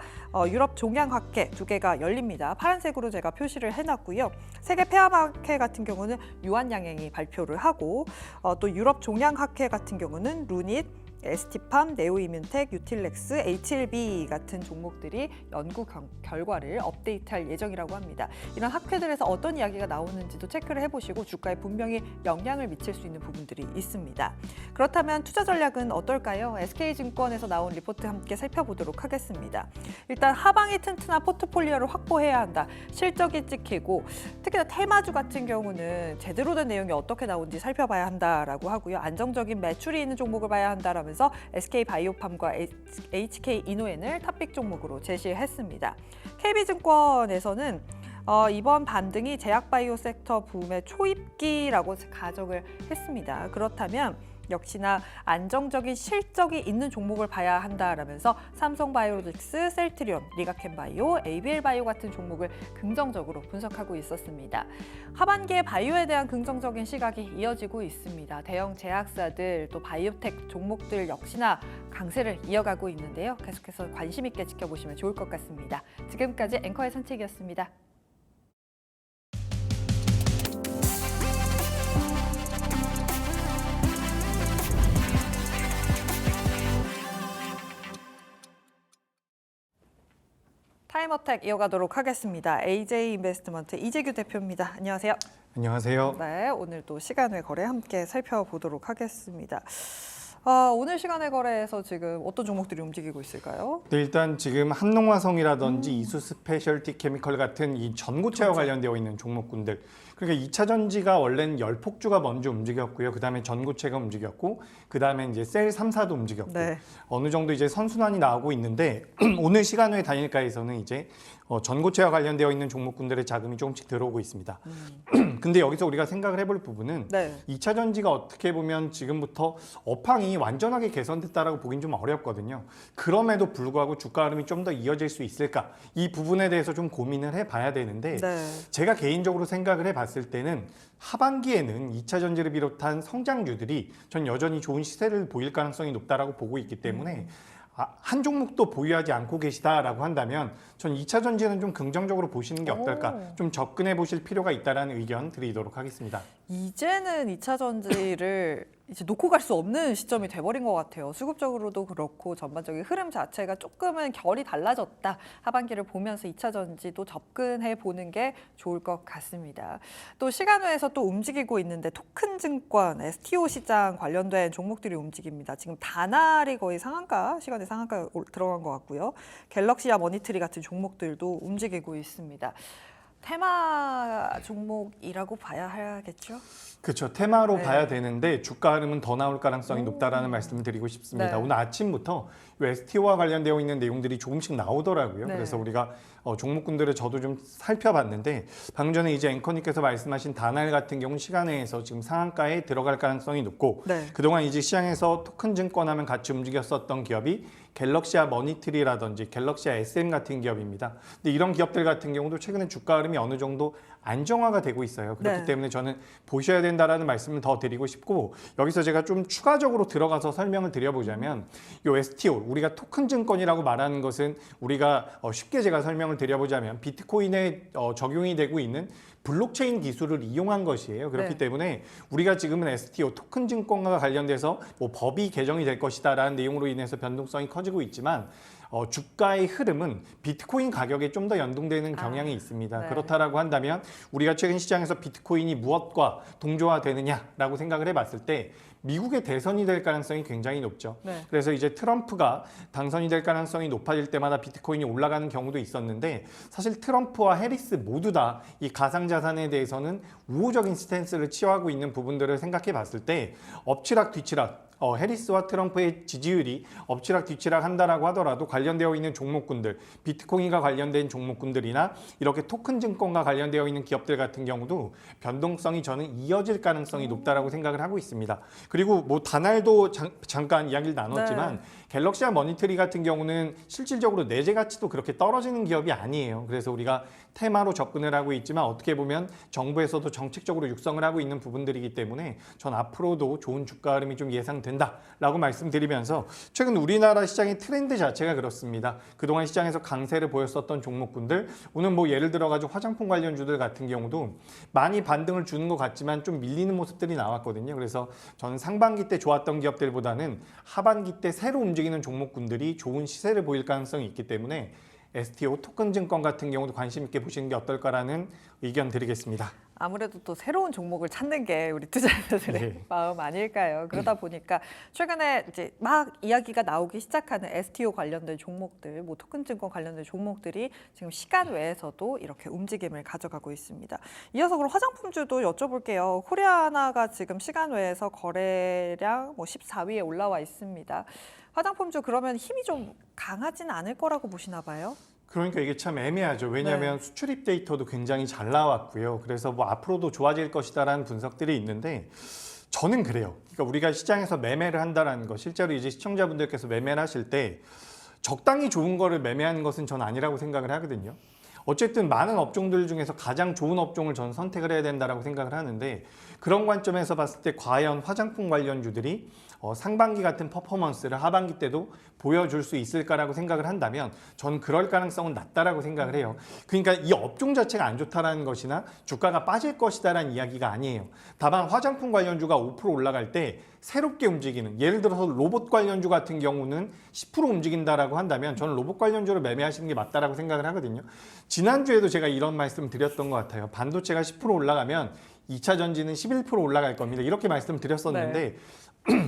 유럽 종양학회 두 개가 열립니다. 파란색으로 제가 표시를 해놨고요. 세계 폐암학회 같은 경우는 유한양행이 발표를 하고 또 유럽 종양학회 같은 경우는 루닛, ST팜, 네오이뮨텍, 유틸렉스, HLB 같은 종목들이 연구 결과를 업데이트할 예정이라고 합니다. 이런 학회들에서 어떤 이야기가 나오는지도 체크를 해보시고 주가에 분명히 영향을 미칠 수 있는 부분들이 있습니다. 그렇다면 투자 전략은 어떨까요? SK증권에서 나온 리포트 함께 살펴보도록 하겠습니다. 일단 하방이 튼튼한 포트폴리오를 확보해야 한다. 실적이 찍히고 특히나 테마주 같은 경우는 제대로 된 내용이 어떻게 나오는지 살펴봐야 한다라고 하고요. 안정적인 매출이 있는 종목을 봐야 한다라면서 SK바이오팜과 HK이노엔을 탑픽 종목으로 제시했습니다. KB증권에서는 이번 반등이 제약바이오 섹터 붐의 초입기라고 가정을 했습니다. 그렇다면 역시나 안정적인 실적이 있는 종목을 봐야 한다라면서 삼성바이오로직스, 셀트리온, 리가켄바이오, ABL바이오 같은 종목을 긍정적으로 분석하고 있었습니다. 하반기에 바이오에 대한 긍정적인 시각이 이어지고 있습니다. 대형 제약사들 또 바이오텍 종목들 역시나 강세를 이어가고 있는데요. 계속해서 관심 있게 지켜보시면 좋을 것 같습니다. 지금까지 앵커의 산책이었습니다. 타임어택 이어가도록 하겠습니다. AJ 인베스트먼트 이재규 대표입니다. 안녕하세요. 안녕하세요. 네, 오늘도 시간의 거래 함께 살펴보도록 하겠습니다. 오늘 시간의 거래에서 지금 어떤 종목들이 움직이고 있을까요? 네, 일단 지금 한농화성이라든지 이수 스페셜티 케미컬 같은 이 전고체와 그렇죠. 관련되어 있는 종목군들. 그러니까 2차 전지가 원래는 열폭주가 먼저 움직였고요. 그다음에 전고체가 움직였고 그다음에 이제 셀 3사도 움직였고 네. 어느 정도 이제 선순환이 나오고 있는데 오늘 시간 외 단일가에서는 이제 전고체와 관련되어 있는 종목군들의 자금이 조금씩 들어오고 있습니다. 근데 여기서 우리가 생각을 해볼 부분은 네. 2차 전지가 어떻게 보면 지금부터 업황이 완전하게 개선됐다라고 보긴 좀 어렵거든요. 그럼에도 불구하고 주가 흐름이 좀 더 이어질 수 있을까? 이 부분에 대해서 좀 고민을 해봐야 되는데 네. 제가 개인적으로 생각을 해봤을 때는 하반기에는 2차 전지를 비롯한 성장주들이 전 여전히 좋은 시세를 보일 가능성이 높다라고 보고 있기 때문에 한 종목도 보유하지 않고 계시다라고 한다면 전 2차 전지는 좀 긍정적으로 보시는 게 어떨까? 오. 좀 접근해 보실 필요가 있다라는 의견 드리도록 하겠습니다. 이제는 2차 전지를 이제 놓고 갈 수 없는 시점이 돼버린 것 같아요. 수급적으로도 그렇고 전반적인 흐름 자체가 조금은 결이 달라졌다. 하반기를 보면서 2차 전지도 접근해 보는 게 좋을 것 같습니다. 또 시간외에서 또 움직이고 있는데 토큰 증권, STO 시장 관련된 종목들이 움직입니다. 지금 다날이 거의 상한가, 시간의 상한가 들어간 것 같고요. 갤럭시와 머니트리 같은 종목들도 움직이고 있습니다. 테마 종목이라고 봐야 하겠죠? 그렇죠. 테마로 네. 봐야 되는데 주가 흐름은 더 나올 가능성이 높다라는 말씀을 드리고 싶습니다. 네. 오늘 아침부터 STO와 관련되어 있는 내용들이 조금씩 나오더라고요. 네. 그래서 우리가 종목군들을 저도 좀 살펴봤는데 방금 전에 이제 앵커님께서 말씀하신 다날 같은 경우는 시간외에서 지금 상한가에 들어갈 가능성이 높고 네. 그동안 이제 시장에서 토큰 증권하면 같이 움직였었던 기업이 갤럭시아 머니트리라든지 갤럭시아 SM 같은 기업입니다. 근데 이런 기업들 같은 경우도 최근에 주가 흐름이 어느 정도 안정화가 되고 있어요. 그렇기 네. 때문에 저는 보셔야 된다라는 말씀을 더 드리고 싶고 여기서 제가 좀 추가적으로 들어가서 설명을 드려보자면 이 STO 우리가 토큰 증권이라고 말하는 것은 우리가 쉽게 제가 설명을 드려보자면 비트코인에 적용이 되고 있는 블록체인 기술을 이용한 것이에요. 그렇기 네. 때문에 우리가 지금은 STO 토큰 증권과 관련돼서 뭐 법이 개정이 될 것이다라는 내용으로 인해서 변동성이 커지고 있지만 주가의 흐름은 비트코인 가격에 좀 더 연동되는 경향이 있습니다. 네. 그렇다라고 한다면 우리가 최근 시장에서 비트코인이 무엇과 동조화되느냐라고 생각을 해봤을 때 미국의 대선이 될 가능성이 굉장히 높죠. 네. 그래서 이제 트럼프가 당선이 될 가능성이 높아질 때마다 비트코인이 올라가는 경우도 있었는데 사실 트럼프와 해리스 모두 다 이 가상자산에 대해서는 우호적인 스탠스를 취하고 있는 부분들을 생각해 봤을 때 엎치락 뒤치락 해리스와 트럼프의 지지율이 엎치락 뒤치락 한다라고 하더라도 관련되어 있는 종목군들, 비트코인과 관련된 종목군들이나 이렇게 토큰 증권과 관련되어 있는 기업들 같은 경우도 변동성이 저는 이어질 가능성이 높다라고 생각을 하고 있습니다. 그리고 뭐 다날도 잠깐 이야기를 나눴지만 네. 갤럭시와 머니터리 같은 경우는 실질적으로 내재 가치도 그렇게 떨어지는 기업이 아니에요. 그래서 우리가 테마로 접근을 하고 있지만 어떻게 보면 정부에서도 정책적으로 육성을 하고 있는 부분들이기 때문에 전 앞으로도 좋은 주가 흐름이 좀 예상된다라고 말씀드리면서 최근 우리나라 시장의 트렌드 자체가 그렇습니다. 그동안 시장에서 강세를 보였었던 종목군들 오늘 뭐 예를 들어 가지고 화장품 관련주들 같은 경우도 많이 반등을 주는 것 같지만 좀 밀리는 모습들이 나왔거든요. 그래서 저는 상반기 때 좋았던 기업들보다는 하반기 때 새로 움직이는 종목군들이 좋은 시세를 보일 가능성이 있기 때문에 STO 토큰 증권 같은 경우도 관심 있게 보시는 게 어떨까라는 의견 드리겠습니다. 아무래도 또 새로운 종목을 찾는 게 우리 투자자들의 네. 마음 아닐까요? 그러다 보니까 최근에 이제 막 이야기가 나오기 시작하는 STO 관련된 종목들, 뭐 토큰 증권 관련된 종목들이 지금 시간 외에서도 이렇게 움직임을 가져가고 있습니다. 이어서 그럼 화장품주도 여쭤볼게요. 코리아나가 지금 시간 외에서 거래량 뭐 14위에 올라와 있습니다. 화장품주 그러면 힘이 좀 강하진 않을 거라고 보시나 봐요? 그러니까 이게 참 애매하죠. 왜냐하면 수출입 데이터도 굉장히 잘 나왔고요. 그래서 뭐 앞으로도 좋아질 것이다라는 분석들이 있는데 저는 그래요. 그러니까 우리가 시장에서 매매를 한다라는 거, 실제로 이제 시청자분들께서 매매를 하실 때 적당히 좋은 거를 매매하는 것은 전 아니라고 생각을 하거든요. 어쨌든 많은 업종들 중에서 가장 좋은 업종을 저는 선택을 해야 된다라고 생각을 하는데 그런 관점에서 봤을 때 과연 화장품 관련주들이 상반기 같은 퍼포먼스를 하반기 때도 보여줄 수 있을까라고 생각을 한다면 저는 그럴 가능성은 낮다라고 생각을 해요. 그러니까 이 업종 자체가 안 좋다라는 것이나 주가가 빠질 것이다라는 이야기가 아니에요. 다만 화장품 관련주가 5% 올라갈 때 새롭게 움직이는 예를 들어서 로봇 관련주 같은 경우는 10% 움직인다라고 한다면 저는 로봇 관련주를 매매하시는 게 맞다라고 생각을 하거든요. 지난주에도 제가 이런 말씀 드렸던 것 같아요. 반도체가 10% 올라가면 2차 전지는 11% 올라갈 겁니다. 이렇게 말씀드렸었는데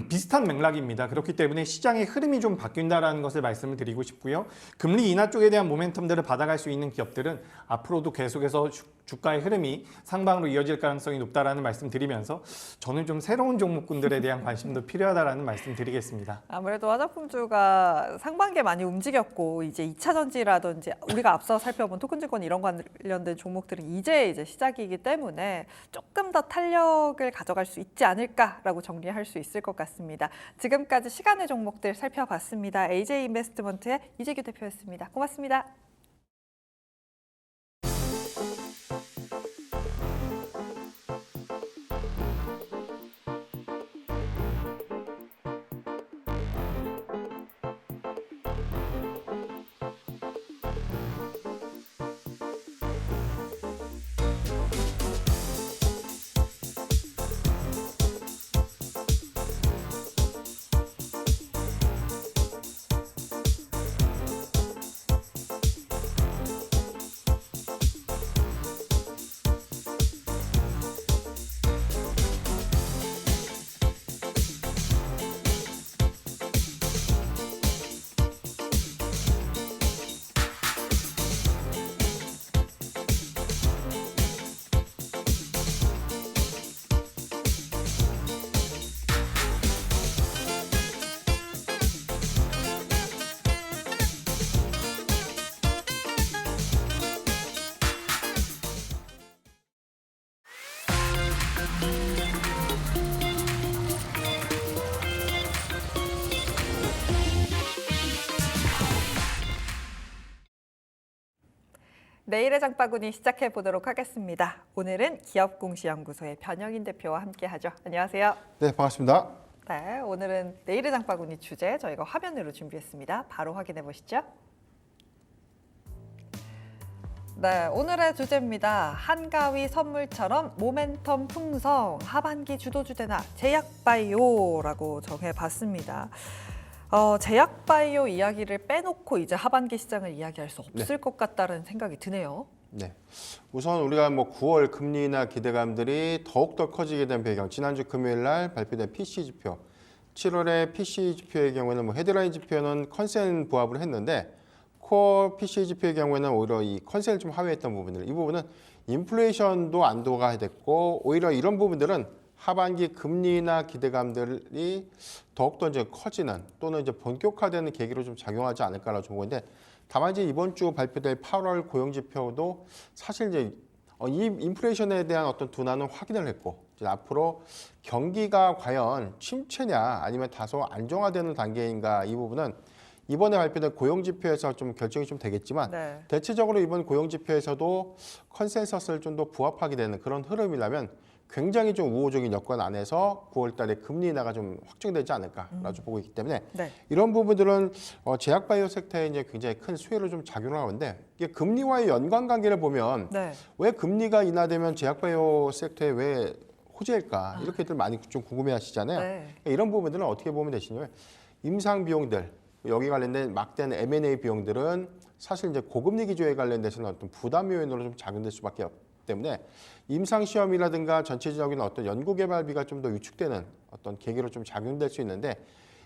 비슷한 맥락입니다. 그렇기 때문에 시장의 흐름이 좀 바뀐다라는 것을 말씀을 드리고 싶고요. 금리 인하 쪽에 대한 모멘텀들을 받아갈 수 있는 기업들은 앞으로도 계속해서 주가의 흐름이 상방으로 이어질 가능성이 높다라는 말씀 드리면서 저는 좀 새로운 종목군들에 대한 관심도 필요하다라는 말씀 드리겠습니다. 아무래도 화장품주가 상반기에 많이 움직였고 이제 2차 전지라든지 우리가 앞서 살펴본 토큰증권 이런 관련된 종목들은 이제 시작이기 때문에 조금 더 탄력을 가져갈 수 있지 않을까라고 정리할 수 있을 것 같습니다. 지금까지 시간의 종목들 살펴봤습니다. AJ 인베스트먼트의 이재규 대표였습니다. 고맙습니다. 내일의 장바구니 시작해 보도록 하겠습니다. 오늘은 기업공시연구소의 변영인 대표와 함께하죠. 안녕하세요. 네, 반갑습니다. 네, 오늘은 내일의 장바구니 주제 저희가 화면으로 준비했습니다. 바로 확인해 보시죠. 네, 오늘의 주제입니다. 한가위 선물처럼 모멘텀 풍성, 하반기 주도주제나 제약바이오라고 정해봤습니다. 제약바이오 이야기를 빼놓고 이제 하반기 시장을 이야기할 수 없을 것 같다는 생각이 드네요. 네. 우선 우리가 9월 금리나 기대감들이 더욱더 커지게 된 배경, 지난주 금요일 날 발표된 PC 지표, 7월에 PC 지표의 경우에는 헤드라인 지표는 컨센 부합을 했는데 코어 PC 지표의 경우에는 오히려 이 컨센을 좀 하회했던 부분들, 이 부분은 인플레이션도 안도가 됐고 오히려 이런 부분들은 하반기 금리나 기대감들이 더욱더 이제 커지는 또는 이제 본격화되는 계기로 좀 작용하지 않을까라고 좀 보는데, 다만 이제 이번 주 발표될 8월 고용 지표도 사실 이제 이 인플레이션에 대한 어떤 둔화는 확인을 했고, 이제 앞으로 경기가 과연 침체냐 아니면 다소 안정화되는 단계인가, 이 부분은 이번에 발표된 고용 지표에서 좀 결정이 좀 되겠지만 네. 대체적으로 이번 고용 지표에서도 컨센서스를 좀 더 부합하게 되는 그런 흐름이라면 굉장히 좀 우호적인 여건 안에서 9월 달에 금리 인하가 좀 확정되지 않을까라고 보고 있기 때문에 네. 이런 부분들은 제약바이오 섹터에 이제 굉장히 큰 수혜로 좀 작용을 하는데, 이게 금리와의 연관관계를 보면 네. 왜 금리가 인하되면 제약바이오 섹터에 왜 호재일까, 이렇게들 많이 좀 궁금해하시잖아요. 네. 이런 부분들은 어떻게 보면 되시냐면 임상 비용들, 여기 관련된 막대한 M&A 비용들은 사실 이제 고금리 기조에 관련돼서는 어떤 부담 요인으로 좀 작용될 수밖에 없기 때문에 임상 시험이라든가 전체적인 어떤 연구 개발비가 좀 더 위축되는 어떤 계기로 좀 작용될 수 있는데,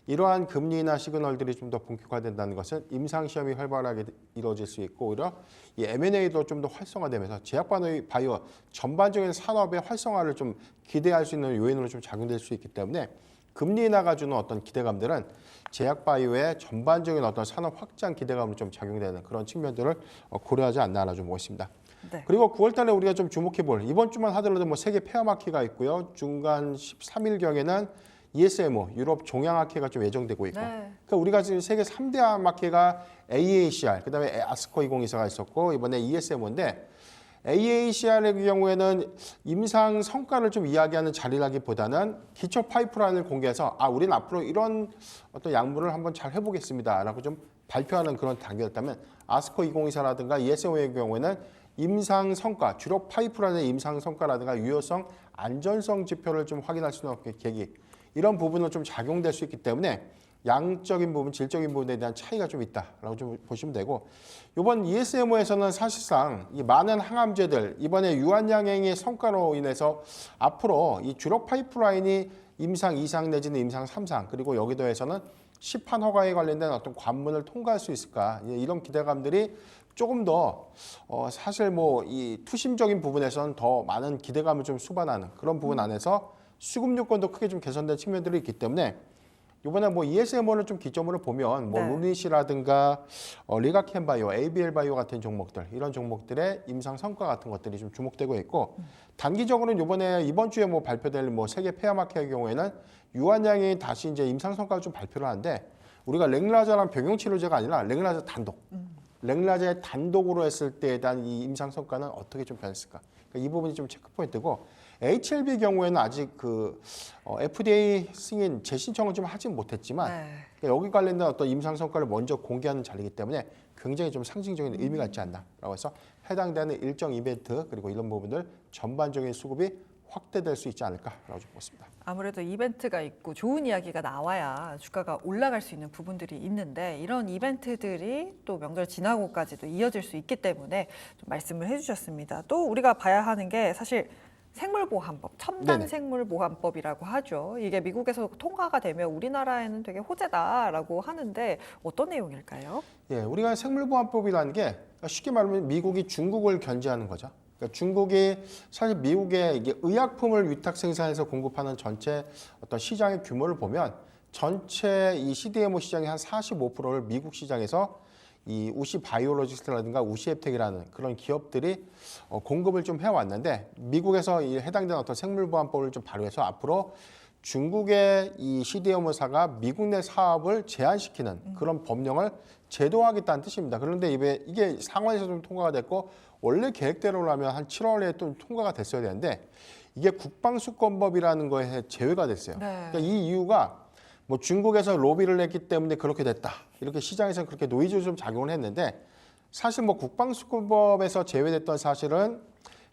이러한 금리나 시그널들이 좀 더 본격화된다는 것은 임상 시험이 활발하게 이루어질 수 있고 오히려 이 M&A도 좀 더 활성화되면서 제약바이오 전반적인 산업의 활성화를 좀 기대할 수 있는 요인으로 좀 작용될 수 있기 때문에 금리 인하가 주는 어떤 기대감들은 제약바이오의 전반적인 어떤 산업 확장 기대감으로 좀 작용되는 그런 측면들을 고려하지 않나라 좀 보고 있습니다. 네. 그리고 9월 달에 우리가 좀 주목해 볼, 이번 주만 하더라도 세계 폐암학회가 있고요. 중간 13일경에는 ESMO, 유럽 종양학회가 좀 예정되고 있고. 네. 그러니까 우리가 지금 세계 3대 암학회가 AACR, 그다음에 아스코 2024가 있었고 이번에 ESMO인데, AACR의 경우에는 임상 성과를 좀 이야기하는 자리라기보다는 기초 파이프라인을 공개해서 우리는 앞으로 이런 어떤 양분을 한번 잘 해보겠습니다라고 좀 발표하는 그런 단계였다면, 아스코 2024라든가 ESMO의 경우에는 임상 성과, 주력 파이프라인의 임상 성과라든가 유효성, 안전성 지표를 좀 확인할 수 있는 계기, 이런 부분은 좀 작용될 수 있기 때문에 양적인 부분, 질적인 부분에 대한 차이가 좀 있다라고 좀 보시면 되고, 이번 ESMO에서는 사실상 이 많은 항암제들, 이번에 유한양행의 성과로 인해서 앞으로 이 주력 파이프라인이 임상 2상 내지는 임상 3상, 그리고 여기도 해서는 시판 허가에 관련된 어떤 관문을 통과할 수 있을까, 이런 기대감들이 조금 더 사실 이 투심적인 부분에서는 더 많은 기대감을 좀 수반하는 그런 부분 안에서 수급 요건도 크게 좀 개선된 측면들이 있기 때문에 이번에 ESMO를 좀 기점으로 보면 네. 루닛이라든가 리가켄바이오, ABL바이오 같은 종목들, 이런 종목들의 임상 성과 같은 것들이 좀 주목되고 있고, 단기적으로는 이번 주에 발표될 세계 폐암학회의 경우에는 유한양이 다시 이제 임상 성과를 좀 발표를 하는데, 우리가 랭라자란 병용 치료제가 아니라 랭라자 단독, 랭라자의 단독으로 했을 때에 대한 이 임상 성과는 어떻게 좀 변했을까? 그러니까 이 부분이 좀 체크 포인트고, HLB 경우에는 아직 FDA 승인 재신청을 좀 하진 못했지만 네. 그러니까 여기 관련된 어떤 임상 성과를 먼저 공개하는 자리이기 때문에 굉장히 좀 상징적인 의미가 있지 않나라고 해서 해당되는 일정 이벤트, 그리고 이런 부분들 전반적인 수급이 확대될 수 있지 않을까라고 좀 보습니다. 아무래도 이벤트가 있고 좋은 이야기가 나와야 주가가 올라갈 수 있는 부분들이 있는데, 이런 이벤트들이 또 명절 지나고까지도 이어질 수 있기 때문에 좀 말씀을 해주셨습니다. 또 우리가 봐야 하는 게 사실 생물보안법, 첨단 네네. 생물보안법이라고 하죠. 이게 미국에서 통과가 되면 우리나라에는 되게 호재다라고 하는데 어떤 내용일까요? 예, 우리가 생물보안법이라는 게 쉽게 말하면 미국이 중국을 견제하는 거죠. 그러니까 중국이 사실 미국에 이게 의약품을 위탁 생산해서 공급하는 전체 어떤 시장의 규모를 보면 전체 이 CDMO 시장의 한 45%를 미국 시장에서 이 우시 바이오로직스라든가 우시 앱텍이라는 그런 기업들이 공급을 좀 해왔는데, 미국에서 이 해당되는 어떤 생물보안법을 좀 발효해서 앞으로 중국의 이 CDMO사가 미국 내 사업을 제한시키는 그런 법령을 제도화하겠다는 뜻입니다. 그런데 이게 상원에서 좀 통과가 됐고 원래 계획대로라면 한 7월에 좀 통과가 됐어야 되는데 이게 국방수권법이라는 거에 제외가 됐어요. 네. 그러니까 이 이유가 뭐 중국에서 로비를 했기 때문에 그렇게 됐다. 이렇게 시장에서 그렇게 노이즈로 좀 작용을 했는데 사실 뭐 국방수권법에서 제외됐던 사실은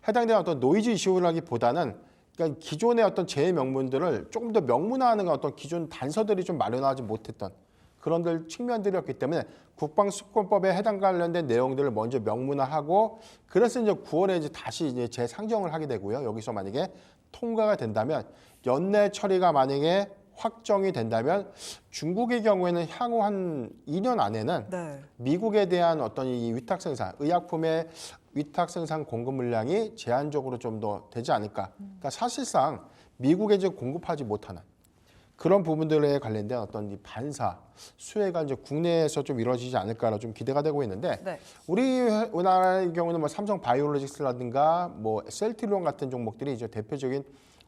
해당되는 어떤 노이즈 이슈라기보다는 그러니까 기존의 어떤 제외 명문들을 조금 더 명문화하는 어떤 기존 단서들이 좀 마련하지 못했던 그런 측면들이었기 때문에 국방수권법에 해당 관련된 내용들을 먼저 명문화하고 그래서 이제 9월에 이제 다시 이제 재상정을 하게 되고요. 여기서 만약에 통과가 된다면 연내 처리가 만약에 확정이 된다면 중국의 경우에는 향후 한 2년 안에는 네. 미국에 대한 어떤 이 위탁 생산, 의약품의 위탁 생산 공급 물량이 제한적으로 좀 더 되지 않을까. 그러니까 사실상 미국에 이제 공급하지 못하는 그런 부분들에 관련된 어떤 이 반사 수혜가 이제 국내에서 좀 이루어지지 않을까라 좀 기대가 되고 있는데 네. 우리나라의 경우는 뭐 삼성 바이오로직스라든가 뭐 셀트리온 같은 종목들이 이제 대표적인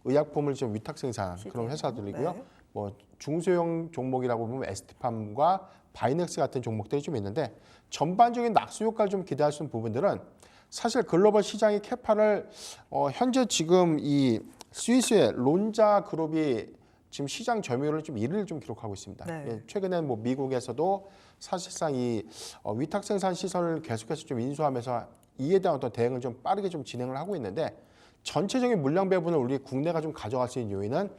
의약품을 좀 위탁 생산하는 그런 회사들이고요. 네. 뭐 중소형 종목이라고 보면 에스티팜과 바이넥스 같은 종목들이 좀 있는데 전반적인 낙수 효과를 좀 기대할 수 있는 부분들은 사실 글로벌 시장의 캐파를 현재 지금 이 스위스의 론자 그룹이 지금 시장 점유율을 좀 1위를 좀 기록하고 있습니다. 네. 예, 최근에 뭐 미국에서도 사실상 이 위탁 생산 시설을 계속해서 좀 인수하면서 이에 대한 어떤 대응을 좀 빠르게 좀 진행을 하고 있는데 전체적인 물량 배분을 우리 국내가 좀 가져갈 수 있는 요인은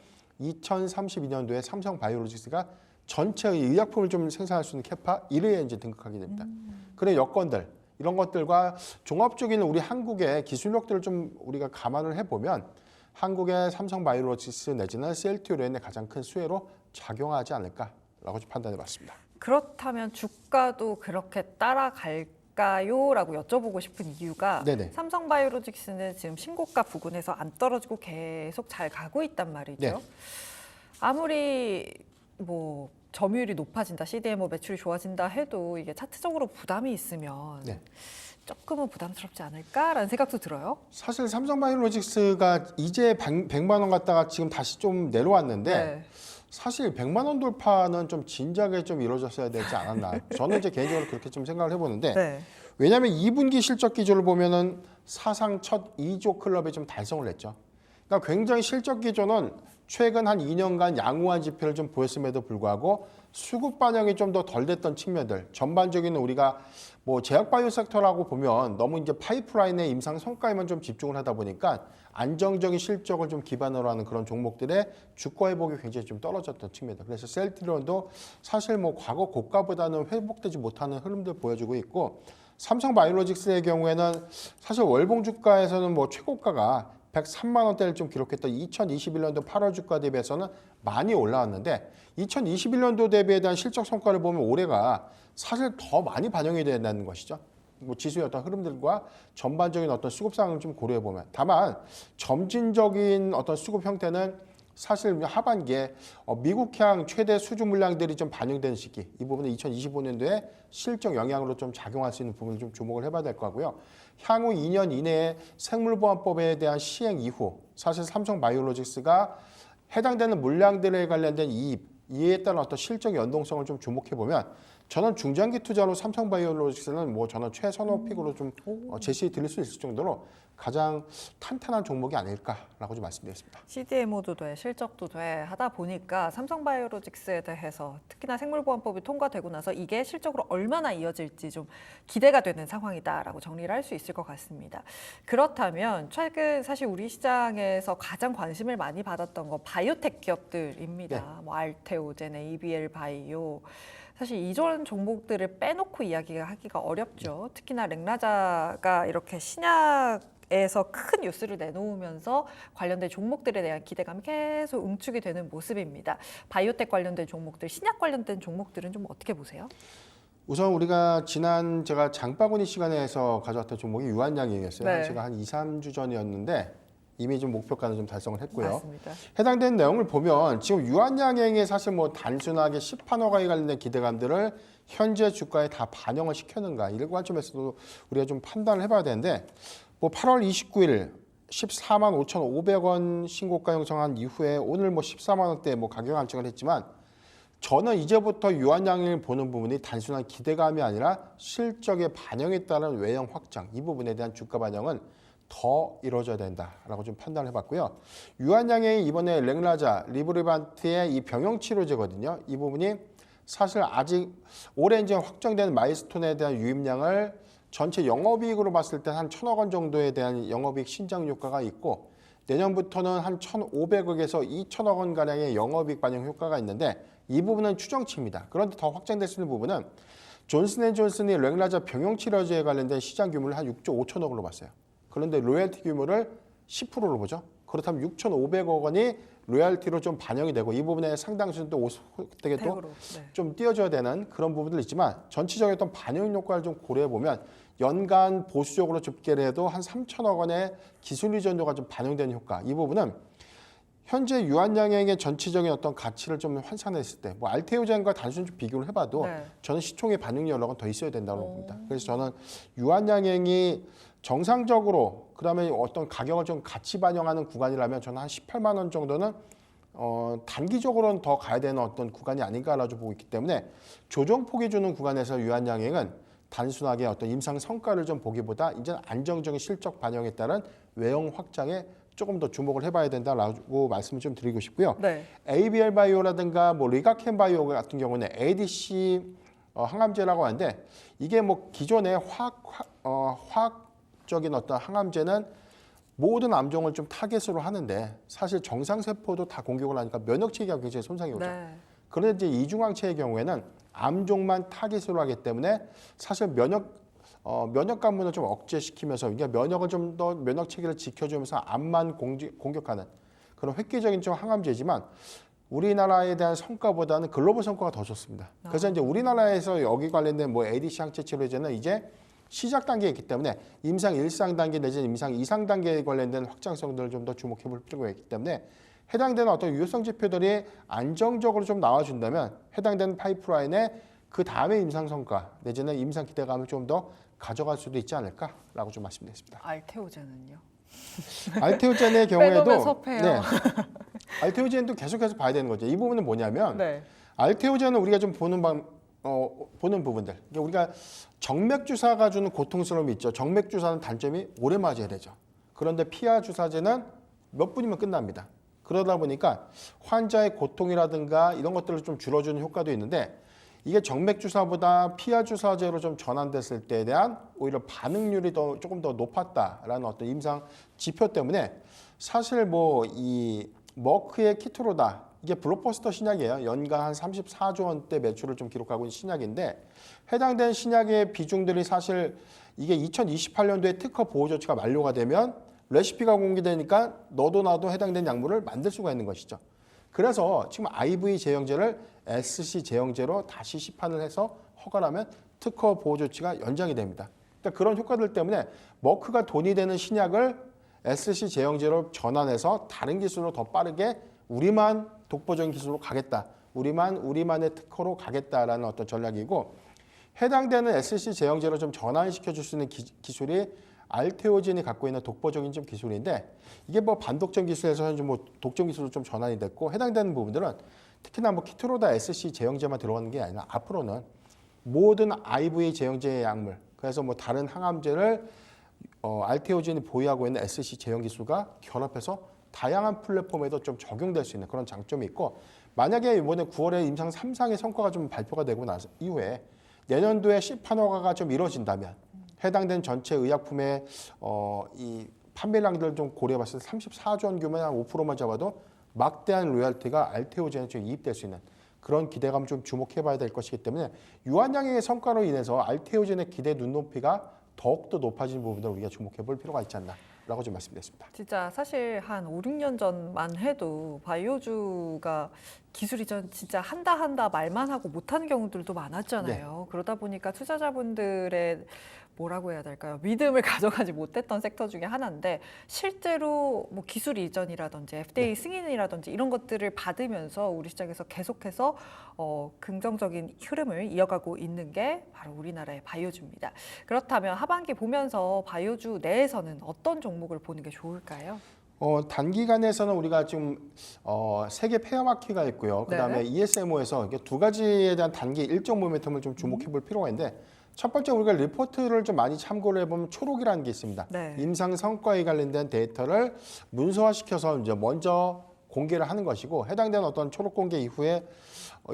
2032년도에 삼성 바이오로직스가 전체의 의약품을 좀 생산할 수 있는 캐파 1위에 이제 등극하게 됩니다. 그런 여건들 이런 것들과 종합적인 우리 한국의 기술력들을 좀 우리가 감안을 해보면 한국의 삼성 바이오로직스 내지는 셀트리온의 가장 큰 수혜로 작용하지 않을까라고 좀 판단해봤습니다. 그렇다면 주가도 그렇게 따라갈까요? 라고 여쭤보고 싶은 이유가 네네. 삼성바이오로직스는 지금 신고가 부근에서 안 떨어지고 계속 잘 가고 있단 말이죠. 네. 아무리 뭐 점유율이 높아진다, CDMO 매출이 좋아진다 해도 이게 차트적으로 부담이 있으면 네. 조금은 부담스럽지 않을까라는 생각도 들어요. 사실 삼성 바이오로직스가 이제 100만 원 갔다가 지금 다시 좀 내려왔는데 네. 사실 100만 원 돌파는 좀 진작에 좀 이루어졌어야 되지 않았나. 저는 이제 개인적으로 그렇게 좀 생각을 해보는데 네. 왜냐하면 2분기 실적 기조를 보면은 사상 첫 2조 클럽에 좀 달성을 했죠. 그러니까 굉장히 실적 기조는 최근 한 2년간 양호한 지표를 좀 보였음에도 불구하고 수급 반영이 좀 더 덜 됐던 측면들 전반적인 우리가 뭐 제약바이오 섹터라고 보면 너무 이제 파이프라인의 임상 성과에만 좀 집중을 하다 보니까 안정적인 실적을 좀 기반으로 하는 그런 종목들의 주가 회복이 굉장히 좀 떨어졌던 측면이다. 그래서 셀트리온도 사실 뭐 과거 고가보다는 회복되지 못하는 흐름들 보여주고 있고 삼성 바이오로직스의 경우에는 사실 월봉 주가에서는 뭐 최고가가 103만 원대를 좀 기록했던 2021년도 8월 주가 대비해서는 많이 올라왔는데 2021년도 대비에 대한 실적 성과를 보면 올해가 사실 더 많이 반영이 된다는 것이죠. 뭐 지수의 어떤 흐름들과 전반적인 어떤 수급 상황을 좀 고려해 보면 다만 점진적인 어떤 수급 형태는 사실 하반기에 미국향 최대 수주 물량들이 좀 반영되는 시기 이 부분은 2025년도에 실적 영향으로 좀 작용할 수 있는 부분을 좀 주목을 해봐야 될 것 같고요. 향후 2년 이내에 생물보안법에 대한 시행 이후 사실 삼성 바이오로직스가 해당되는 물량들에 관련된 이에 따른 어떤 실적 연동성을 좀 주목해 보면 저는 중장기 투자로 삼성 바이오로직스는 뭐 저는 최선호 픽으로 좀 제시 드릴 수 있을 정도로 가장 탄탄한 종목이 아닐까라고 좀 말씀드리겠습니다. CDMO도 돼, 실적도 돼 하다 보니까 삼성바이오로직스에 대해서 특히나 생물보안법이 통과되고 나서 이게 실적으로 얼마나 이어질지 좀 기대가 되는 상황이다라고 정리를 할 수 있을 것 같습니다. 그렇다면 최근 사실 우리 시장에서 가장 관심을 많이 받았던 건 바이오텍 기업들입니다. 네. 뭐 알테오젠, ABL 바이오. 사실 이전 종목들을 빼놓고 이야기가 하기가 어렵죠. 특히나 렉나자가 이렇게 신약에서 큰 뉴스를 내놓으면서 관련된 종목들에 대한 기대감이 계속 응축이 되는 모습입니다. 바이오텍 관련된 종목들, 신약 관련된 종목들은 좀 어떻게 보세요? 우선 우리가 지난 제가 장바구니 시간에서 가져왔던 종목이 유한양행이었어요. 네. 제가 한 2, 3주 전이었는데 이미 좀 목표가는 좀 달성을 했고요. 맞습니다. 해당되는 내용을 보면 지금 유한양행이 사실 뭐 단순하게 시판허가에 관련된 기대감들을 현재 주가에 다 반영을 시켰는가 이런 관점에서도 우리가 좀 판단을 해봐야 되는데 뭐 8월 29일 14만 5,500원 신고가 형성한 이후에 오늘 뭐 14만 원대 뭐 가격 안정을 했지만 저는 이제부터 유한양을 보는 부분이 단순한 기대감이 아니라 실적에 반영에 따른 외형 확장 이 부분에 대한 주가 반영은 더 이루어져야 된다라고 좀 판단을 해봤고요. 유한양이 이번에 랭라자, 리브리반트의 이 병용 치료제거든요. 이 부분이 사실 아직 올해 이제 확정된 마일스톤에 대한 유입량을 전체 영업이익으로 봤을 때 한 1,000억 원 정도에 대한 영업이익 신장 효과가 있고 내년부터는 한 1,500억에서 2,000억 원 가량의 영업이익 반영 효과가 있는데 이 부분은 추정치입니다. 그런데 더 확장될 수 있는 부분은 존슨앤존슨이 랭라자 병용 치료제에 관련된 시장 규모를 한 6조 5천억으로 봤어요. 그런데 로열티 규모를 10%로 보죠. 그렇다면 6,500억 원이 로열티로 좀 반영이 되고 이 부분에 상당수는 또 되게 또 좀 띄워줘야 되는 그런 부분들 있지만 전체적인 어떤 반영 효과를 좀 고려해 보면 연간 보수적으로 집계를 해도 한 3천억 원의 기술 이전료가 좀 반영되는 효과 이 부분은 현재 유한양행의 전체적인 어떤 가치를 좀 환산했을 때 뭐 알테오젠과 단순히 좀 비교를 해봐도 저는 시총의 반영 여력은 더 있어야 된다고 봅니다. 그래서 저는 유한양행이 정상적으로 그다음에 어떤 가격을 좀 같이 반영하는 구간이라면 저는 한 18만 원 정도는 단기적으로는 더 가야 되는 어떤 구간이 아닌가라고 보고 있기 때문에 조정폭이 주는 구간에서 유한양행은 단순하게 어떤 임상 성과를 좀 보기보다 이제 안정적인 실적 반영에 따른 외형 확장에 조금 더 주목을 해봐야 된다라고 말씀을 좀 드리고 싶고요. ABL 바이오라든가 뭐 리가켄 바이오 같은 경우는 ADC 항암제라고 하는데 이게 뭐 기존의 화학적인 어떤 항암제는 모든 암종을 좀 타겟으로 하는데 사실 정상세포도 다 공격을 하니까 면역체계가 굉장히 손상이 오죠. 그런데 이제 이중항체의 경우에는 암종만 타깃으로 하기 때문에 사실 면역 감문을 좀 억제시키면서 그러니까 면역을 좀 더 면역 체계를 지켜주면서 암만 공격하는 그런 획기적인 좀 항암제지만 우리나라에 대한 성과보다는 글로벌 성과가 더 좋습니다. 그래서 이제 우리나라에서 여기 관련된 뭐 ADC 항체 치료제는 이제 시작 단계에 있기 때문에 임상 1상 단계 내지는 임상 2상 단계에 관련된 확장성들을 좀 더 주목해 볼 필요가 있기 때문에 해당되는 어떤 유효성 지표들이 안정적으로 좀 나와준다면 해당되는 파이프라인에 그 다음에 임상 성과 내지는 임상 기대감을 좀 더 가져갈 수도 있지 않을까라고 좀 말씀드렸습니다. 알테오젠은요? 알테오젠의 경우에도 빼놓으면 섭해요. 알테오젠도 계속해서 봐야 되는 거죠. 이 부분은 뭐냐면 알테오젠은 우리가 좀 보는 부분들. 그러니까 우리가 정맥 주사가 주는 고통스러움이 있죠. 정맥 주사는 단점이 오래 맞아야 되죠. 그런데 피하 주사제는 몇 분이면 끝납니다. 그러다 보니까 환자의 고통이라든가 이런 것들을 좀 줄여주는 효과도 있는데 이게 정맥 주사보다 피하 주사제로 좀 전환됐을 때에 대한 오히려 반응률이 조금 더 높았다라는 어떤 임상 지표 때문에 사실 뭐 이 머크의 키트로다 이게 블록버스터 신약이에요. 연간 한 34조 원대 매출을 좀 기록하고 있는 신약인데 해당된 신약의 비중들이 사실 이게 2028년도에 특허 보호 조치가 만료가 되면 레시피가 공개되니까 너도 나도 해당된 약물을 만들 수가 있는 것이죠. 그래서 지금 IV 제형제를 SC 제형제로 다시 시판을 해서 허가하면 특허 보호 조치가 연장이 됩니다. 그러니까 그런 효과들 때문에 머크가 돈이 되는 신약을 SC 제형제로 전환해서 다른 기술로 더 빠르게 우리만 독보적인 기술로 가겠다. 우리만의 특허로 가겠다라는 어떤 전략이고 해당되는 SC 제형제로 좀 전환시켜 줄 수 있는 기술이 알테오젠이 갖고 있는 독보적인 좀 기술인데 이게 뭐 반독점 기술에서 현재 뭐 독점 기술로 좀 전환이 됐고 해당되는 부분들은 특히나 뭐 키트로다 SC 제형제만 들어가는 게 아니라 앞으로는 모든 IV 제형제의 약물 그래서 뭐 다른 항암제를 알테오젠이 보유하고 있는 SC 제형 기술과 결합해서 다양한 플랫폼에도 좀 적용될 수 있는 그런 장점이 있고 만약에 이번에 9월에 임상 3상의 성과가 좀 발표가 되고 나서 이후에 내년도에 시판 허가가 좀 이루어진다면 해당된 전체 의약품의 이 판매량들을 좀 고려해봤을 때 34조 원 규모의 한 5%만 잡아도 막대한 로열티가 알테오젠에 좀 이입될 수 있는 그런 기대감 좀 주목해봐야 될 것이기 때문에 유한양행의 성과로 인해서 알테오젠의 기대 눈높이가 더욱더 높아진 부분을 우리가 주목해볼 필요가 있지 않나라고 좀 말씀드렸습니다. 진짜 사실 한 5, 6년 전만 해도 바이오주가 기술 이전 진짜 한다 말만 하고 못하는 경우들도 많았잖아요. 그러다 보니까 투자자분들의 뭐라고 해야 될까요? 믿음을 가져가지 못했던 섹터 중에 하나인데 실제로 뭐 기술 이전이라든지 FDA 승인이라든지 이런 것들을 받으면서 우리 시장에서 계속해서 긍정적인 흐름을 이어가고 있는 게 바로 우리나라의 바이오주입니다. 그렇다면 하반기 보면서 바이오주 내에서는 어떤 종목을 보는 게 좋을까요? 단기간에서는 우리가 지금 세계 페어마키가 있고요. 그다음에 네. ESMO에서 이게 두 가지에 대한 단기 일정 모멘텀을 좀 주목해 볼 필요가 있는데 첫 번째 우리가 리포트를 좀 많이 참고를 해보면 초록이라는 게 있습니다. 네. 임상 성과에 관련된 데이터를 문서화시켜서 이제 먼저 공개를 하는 것이고 해당되는 어떤 초록 공개 이후에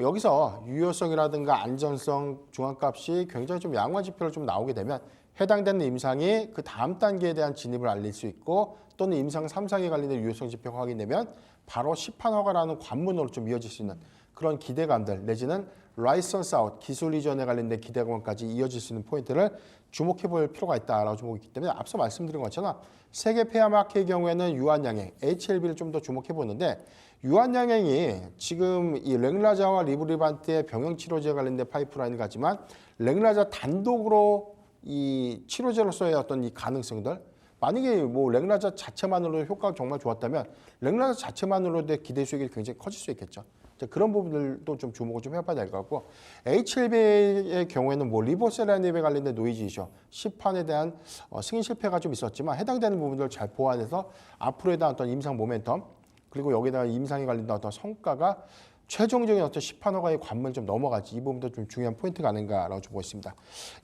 여기서 유효성이라든가 안전성, 중앙값이 굉장히 좀 양호한 지표로 좀 나오게 되면 해당되는 임상이 그 다음 단계에 대한 진입을 알릴 수 있고 또는 임상 3상에 관련된 유효성 지표가 확인되면 바로 시판 허가라는 관문으로 좀 이어질 수 있는 그런 기대감들 내지는 라이선스 아웃 기술 이전에 관련된 기대감까지 이어질 수 있는 포인트를 주목해 볼 필요가 있다라고 보고 있기 때문에 앞서 말씀드린 것처럼 세계 페어마켓의 경우에는 유한양행 HLB를 좀 더 주목해 보는데 유한양행이 지금 이 랭라자와 리브리반트의 병형 치료제에 관련된 파이프라인을 가지만 랭라자 단독으로 이 치료제로서의 어떤 이 가능성들 만약에 뭐 랭라자 자체만으로 효과가 정말 좋았다면 랭라자 자체만으로도 기대 수익이 굉장히 커질 수 있겠죠. 그런 부분들도 좀 주목을 좀 해봐야 될 것 같고 HLB의 경우에는 뭐 리보세라닙에 관련된 노이즈 이슈, 시판에 대한 승인 실패가 좀 있었지만 해당되는 부분들을 잘 보완해서 앞으로에 대한 어떤 임상 모멘텀 그리고 여기다가 임상에 관련된 어떤 성과가 최종적인 어떤 시판 허가의 관문을 좀 넘어가지 이 부분도 좀 중요한 포인트가 아닌가라고 좀 보고 있습니다.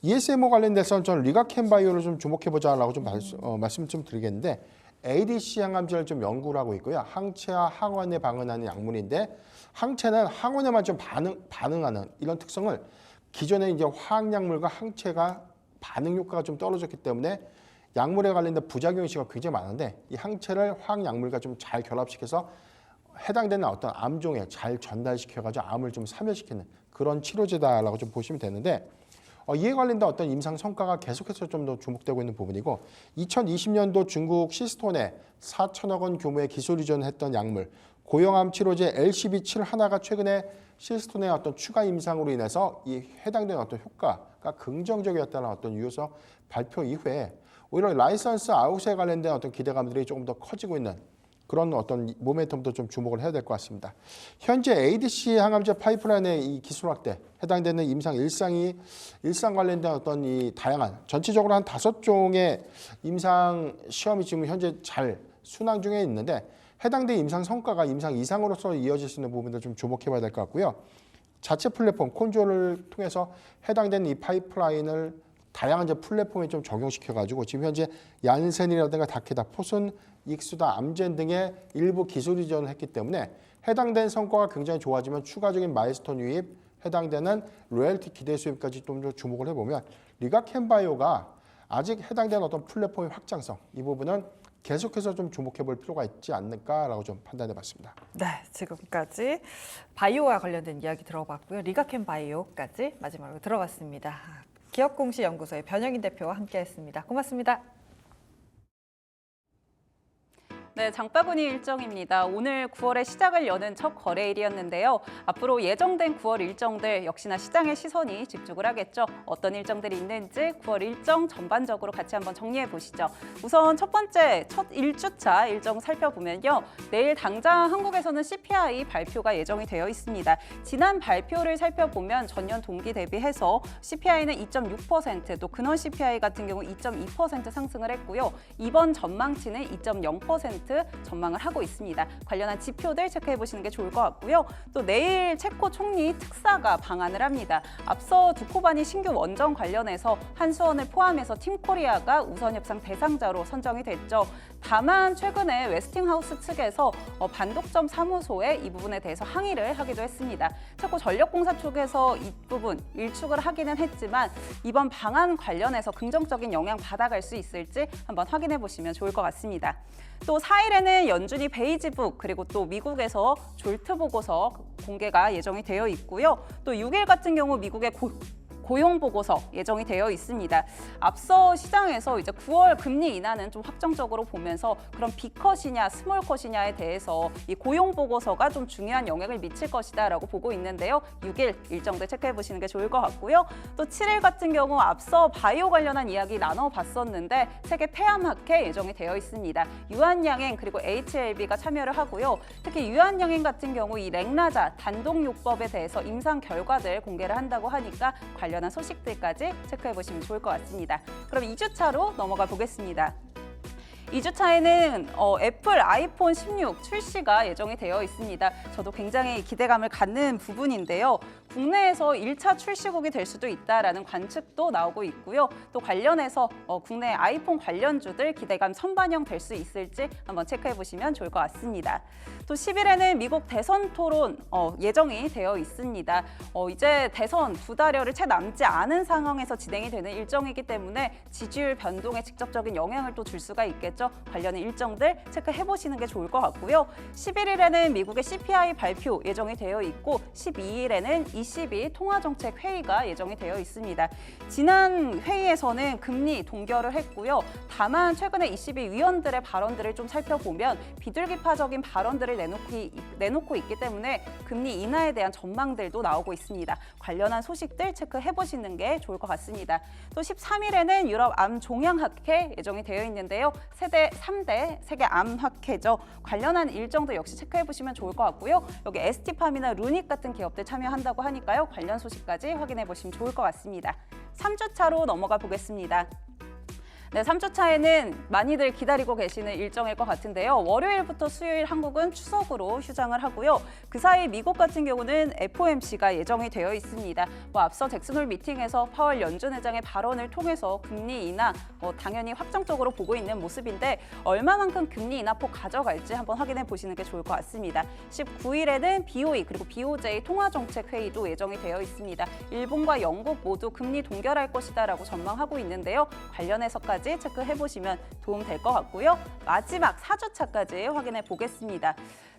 ESMO 관련돼서는 저는 리가켄바이오를 좀 주목해보자라고 좀 말씀 좀 드리겠는데 ADC 항암제를 좀 연구를 하고 있고요. 항체와 항원에 방응하는 약물인데 항체는 항원에만 좀 반응하는 이런 특성을 기존에 이제 화학약물과 항체가 반응 효과가 좀 떨어졌기 때문에 약물에 관련된 부작용 이슈가 굉장히 많은데 이 항체를 화학약물과 좀 잘 결합시켜서 해당되는 어떤 암종에 잘 전달시켜가지고 암을 좀 사멸시키는 그런 치료제다라고 좀 보시면 되는데 이에 관련된 어떤 임상 성과가 계속해서 좀 더 주목되고 있는 부분이고 2020년도 중국 시스톤에 4천억 원 규모의 기술 이전했던 약물 고형암 치료제 LCB7 하나가 최근에 시스톤의 어떤 추가 임상으로 인해서 이 해당되는 어떤 효과가 긍정적이었다는 어떤 유효성 발표 이후에 오히려 라이선스 아웃에 관련된 어떤 기대감들이 조금 더 커지고 있는 그런 어떤 모멘텀도 좀 주목을 해야 될 것 같습니다. 현재 ADC 항암제 파이프라인의 이 기술 확대, 해당되는 임상 일상 관련된 어떤 이 다양한 전체적으로 한 5종의 임상 시험이 지금 현재 잘 순항 중에 있는데 해당된 임상 성과가 임상 이상으로서 이어질 수 있는 부분도 좀 주목해봐야 될 것 같고요. 자체 플랫폼 콘조를 통해서 해당되는 이 파이프라인을 다양한 이제 플랫폼에 좀 적용시켜가지고 지금 현재 얀센이라든가 다케다, 포슨, 익수다, 암젠 등의 일부 기술 이전을 했기 때문에 해당된 성과가 굉장히 좋아지면 추가적인 마일스톤 유입, 해당되는 로열티 기대 수입까지 좀 더 주목을 해보면 리가켄바이오가 아직 해당되는 어떤 플랫폼의 확장성 이 부분은 계속해서 좀 주목해 볼 필요가 있지 않을까라고 좀 판단해 봤습니다. 네, 지금까지 바이오와 관련된 이야기 들어봤고요. 리가켄 바이오까지 마지막으로 들어봤습니다. 기업공시연구소의 변영인 대표와 함께했습니다. 고맙습니다. 네, 장바구니 일정입니다. 오늘 9월에 시작을 여는 첫 거래일이었는데요. 앞으로 예정된 9월 일정들 역시나 시장의 시선이 집중을 하겠죠. 어떤 일정들이 있는지 9월 일정 전반적으로 같이 한번 정리해 보시죠. 우선 첫 번째, 첫 1주차 일정 살펴보면요. 내일 당장 한국에서는 CPI 발표가 예정이 되어 있습니다. 지난 발표를 살펴보면 전년 동기 대비해서 CPI는 2.6%, 또 근원 CPI 같은 경우 2.2% 상승을 했고요. 이번 전망치는 2.0% 전망을 하고 있습니다. 관련한 지표들 체크해 보시는 게 좋을 것 같고요. 또 내일 체코 총리 특사가 방한을 합니다. 앞서 두코바니 신규 원전 관련해서 한수원을 포함해서 팀코리아가 우선 협상 대상자로 선정이 됐죠. 다만 최근에 웨스팅하우스 측에서 반독점 사무소에 이 부분에 대해서 항의를 하기도 했습니다. 체코 전력공사 쪽에서 이 부분 일축을 하기는 했지만 이번 방안 관련해서 긍정적인 영향 받아갈 수 있을지 한번 확인해 보시면 좋을 것 같습니다. 또 4일에는 연준이 베이지북 그리고 또 미국에서 졸트 보고서 공개가 예정이 되어 있고요. 또 6일 같은 경우 미국의 고용 보고서 예정이 되어 있습니다. 앞서 시장에서 이제 9월 금리 인하는 좀 확정적으로 보면서 그럼 B컷이냐 스몰컷이냐에 대해서 이 고용 보고서가 좀 중요한 영향을 미칠 것이다라고 보고 있는데요. 6일 일정들 체크해 보시는 게 좋을 것 같고요. 또 7일 같은 경우 앞서 바이오 관련한 이야기 나눠봤었는데 세계 폐암학회 예정이 되어 있습니다. 유한양행 그리고 HLB가 참여를 하고요. 특히 유한양행 같은 경우 이 렉나자 단독요법에 대해서 임상 결과들 공개를 한다고 하니까 관련한 소식들까지 체크해 보시면 좋을 것 같습니다. 그럼 2주차로 넘어가 보겠습니다. 2주차에는 애플 아이폰 16 출시가 예정이 되어 있습니다. 저도 굉장히 기대감을 갖는 부분인데요. 국내에서 1차 출시국이 될 수도 있다라는 관측도 나오고 있고요. 또 관련해서 국내 아이폰 관련주들 기대감 선반영 될 수 있을지 한번 체크해 보시면 좋을 것 같습니다. 또 10일에는 미국 대선 토론 예정이 되어 있습니다. 이제 대선 2달여를 채 남지 않은 상황에서 진행이 되는 일정이기 때문에 지지율 변동에 직접적인 영향을 또 줄 수가 있겠죠. 관련된 일정들 체크해 보시는 게 좋을 것 같고요. 11일에는 미국의 CPI 발표 예정이 되어 있고 12일에는 ECB 통화정책 회의가 예정이 되어 있습니다. 지난 회의에서는 금리 동결을 했고요. 다만 최근에 ECB 위원들의 발언들을 좀 살펴보면 비둘기파적인 발언들을 내놓고 있기 때문에 금리 인하에 대한 전망들도 나오고 있습니다. 관련한 소식들 체크해 보시는 게 좋을 것 같습니다. 또 13일에는 유럽 암 종양학회 예정이 되어 있는데요. 3대 세계 암학회죠. 관련한 일정도 역시 체크해 보시면 좋을 것 같고요. 여기 ST팜이나 루닉 같은 기업들 참여한다고 하니까요. 관련 소식까지 확인해 보시면 좋을 것 같습니다. 3주차로 넘어가 보겠습니다. 네, 3주차에는 많이들 기다리고 계시는 일정일 것 같은데요. 월요일부터 수요일 한국은 추석으로 휴장을 하고요. 그 사이 미국 같은 경우는 FOMC가 예정이 되어 있습니다. 앞서 잭슨홀 미팅에서 파월 연준 의장의 발언을 통해서 금리 인하 당연히 확정적으로 보고 있는 모습인데 얼마만큼 금리 인하폭 가져갈지 한번 확인해 보시는 게 좋을 것 같습니다. 19일에는 BOE 그리고 BOJ 통화정책 회의도 예정이 되어 있습니다. 일본과 영국 모두 금리 동결할 것이다라고 전망하고 있는데요. 관련해서까지 체크해 보시면 도움 될 것 같고요. 마지막 4주차까지 확인해 보겠습니다.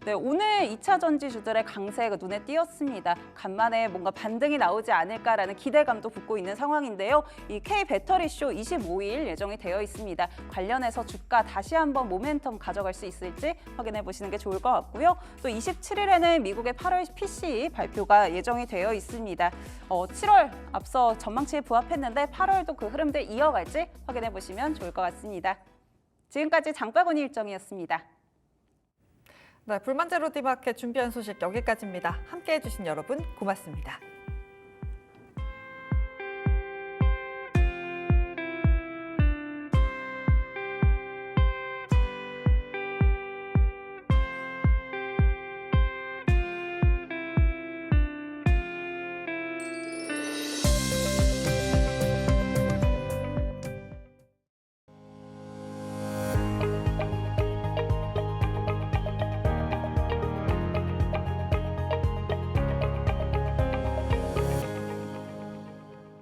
네, 오늘 2차 전지주들의 강세가 눈에 띄었습니다. 간만에 뭔가 반등이 나오지 않을까라는 기대감도 붙고 있는 상황인데요. 이 K-배터리쇼 25일 예정이 되어 있습니다. 관련해서 주가 다시 한번 모멘텀 가져갈 수 있을지 확인해 보시는 게 좋을 것 같고요. 또 27일에는 미국의 8월 PCE 발표가 예정이 되어 있습니다. 7월 앞서 전망치에 부합했는데 8월도 그 흐름들 이어갈지 확인해 보시면 좋을 것 같습니다. 지금까지 장바구니 일정이었습니다. 네, 불만제로 디마켓 준비한 소식 여기까지입니다. 함께해 주신 여러분 고맙습니다.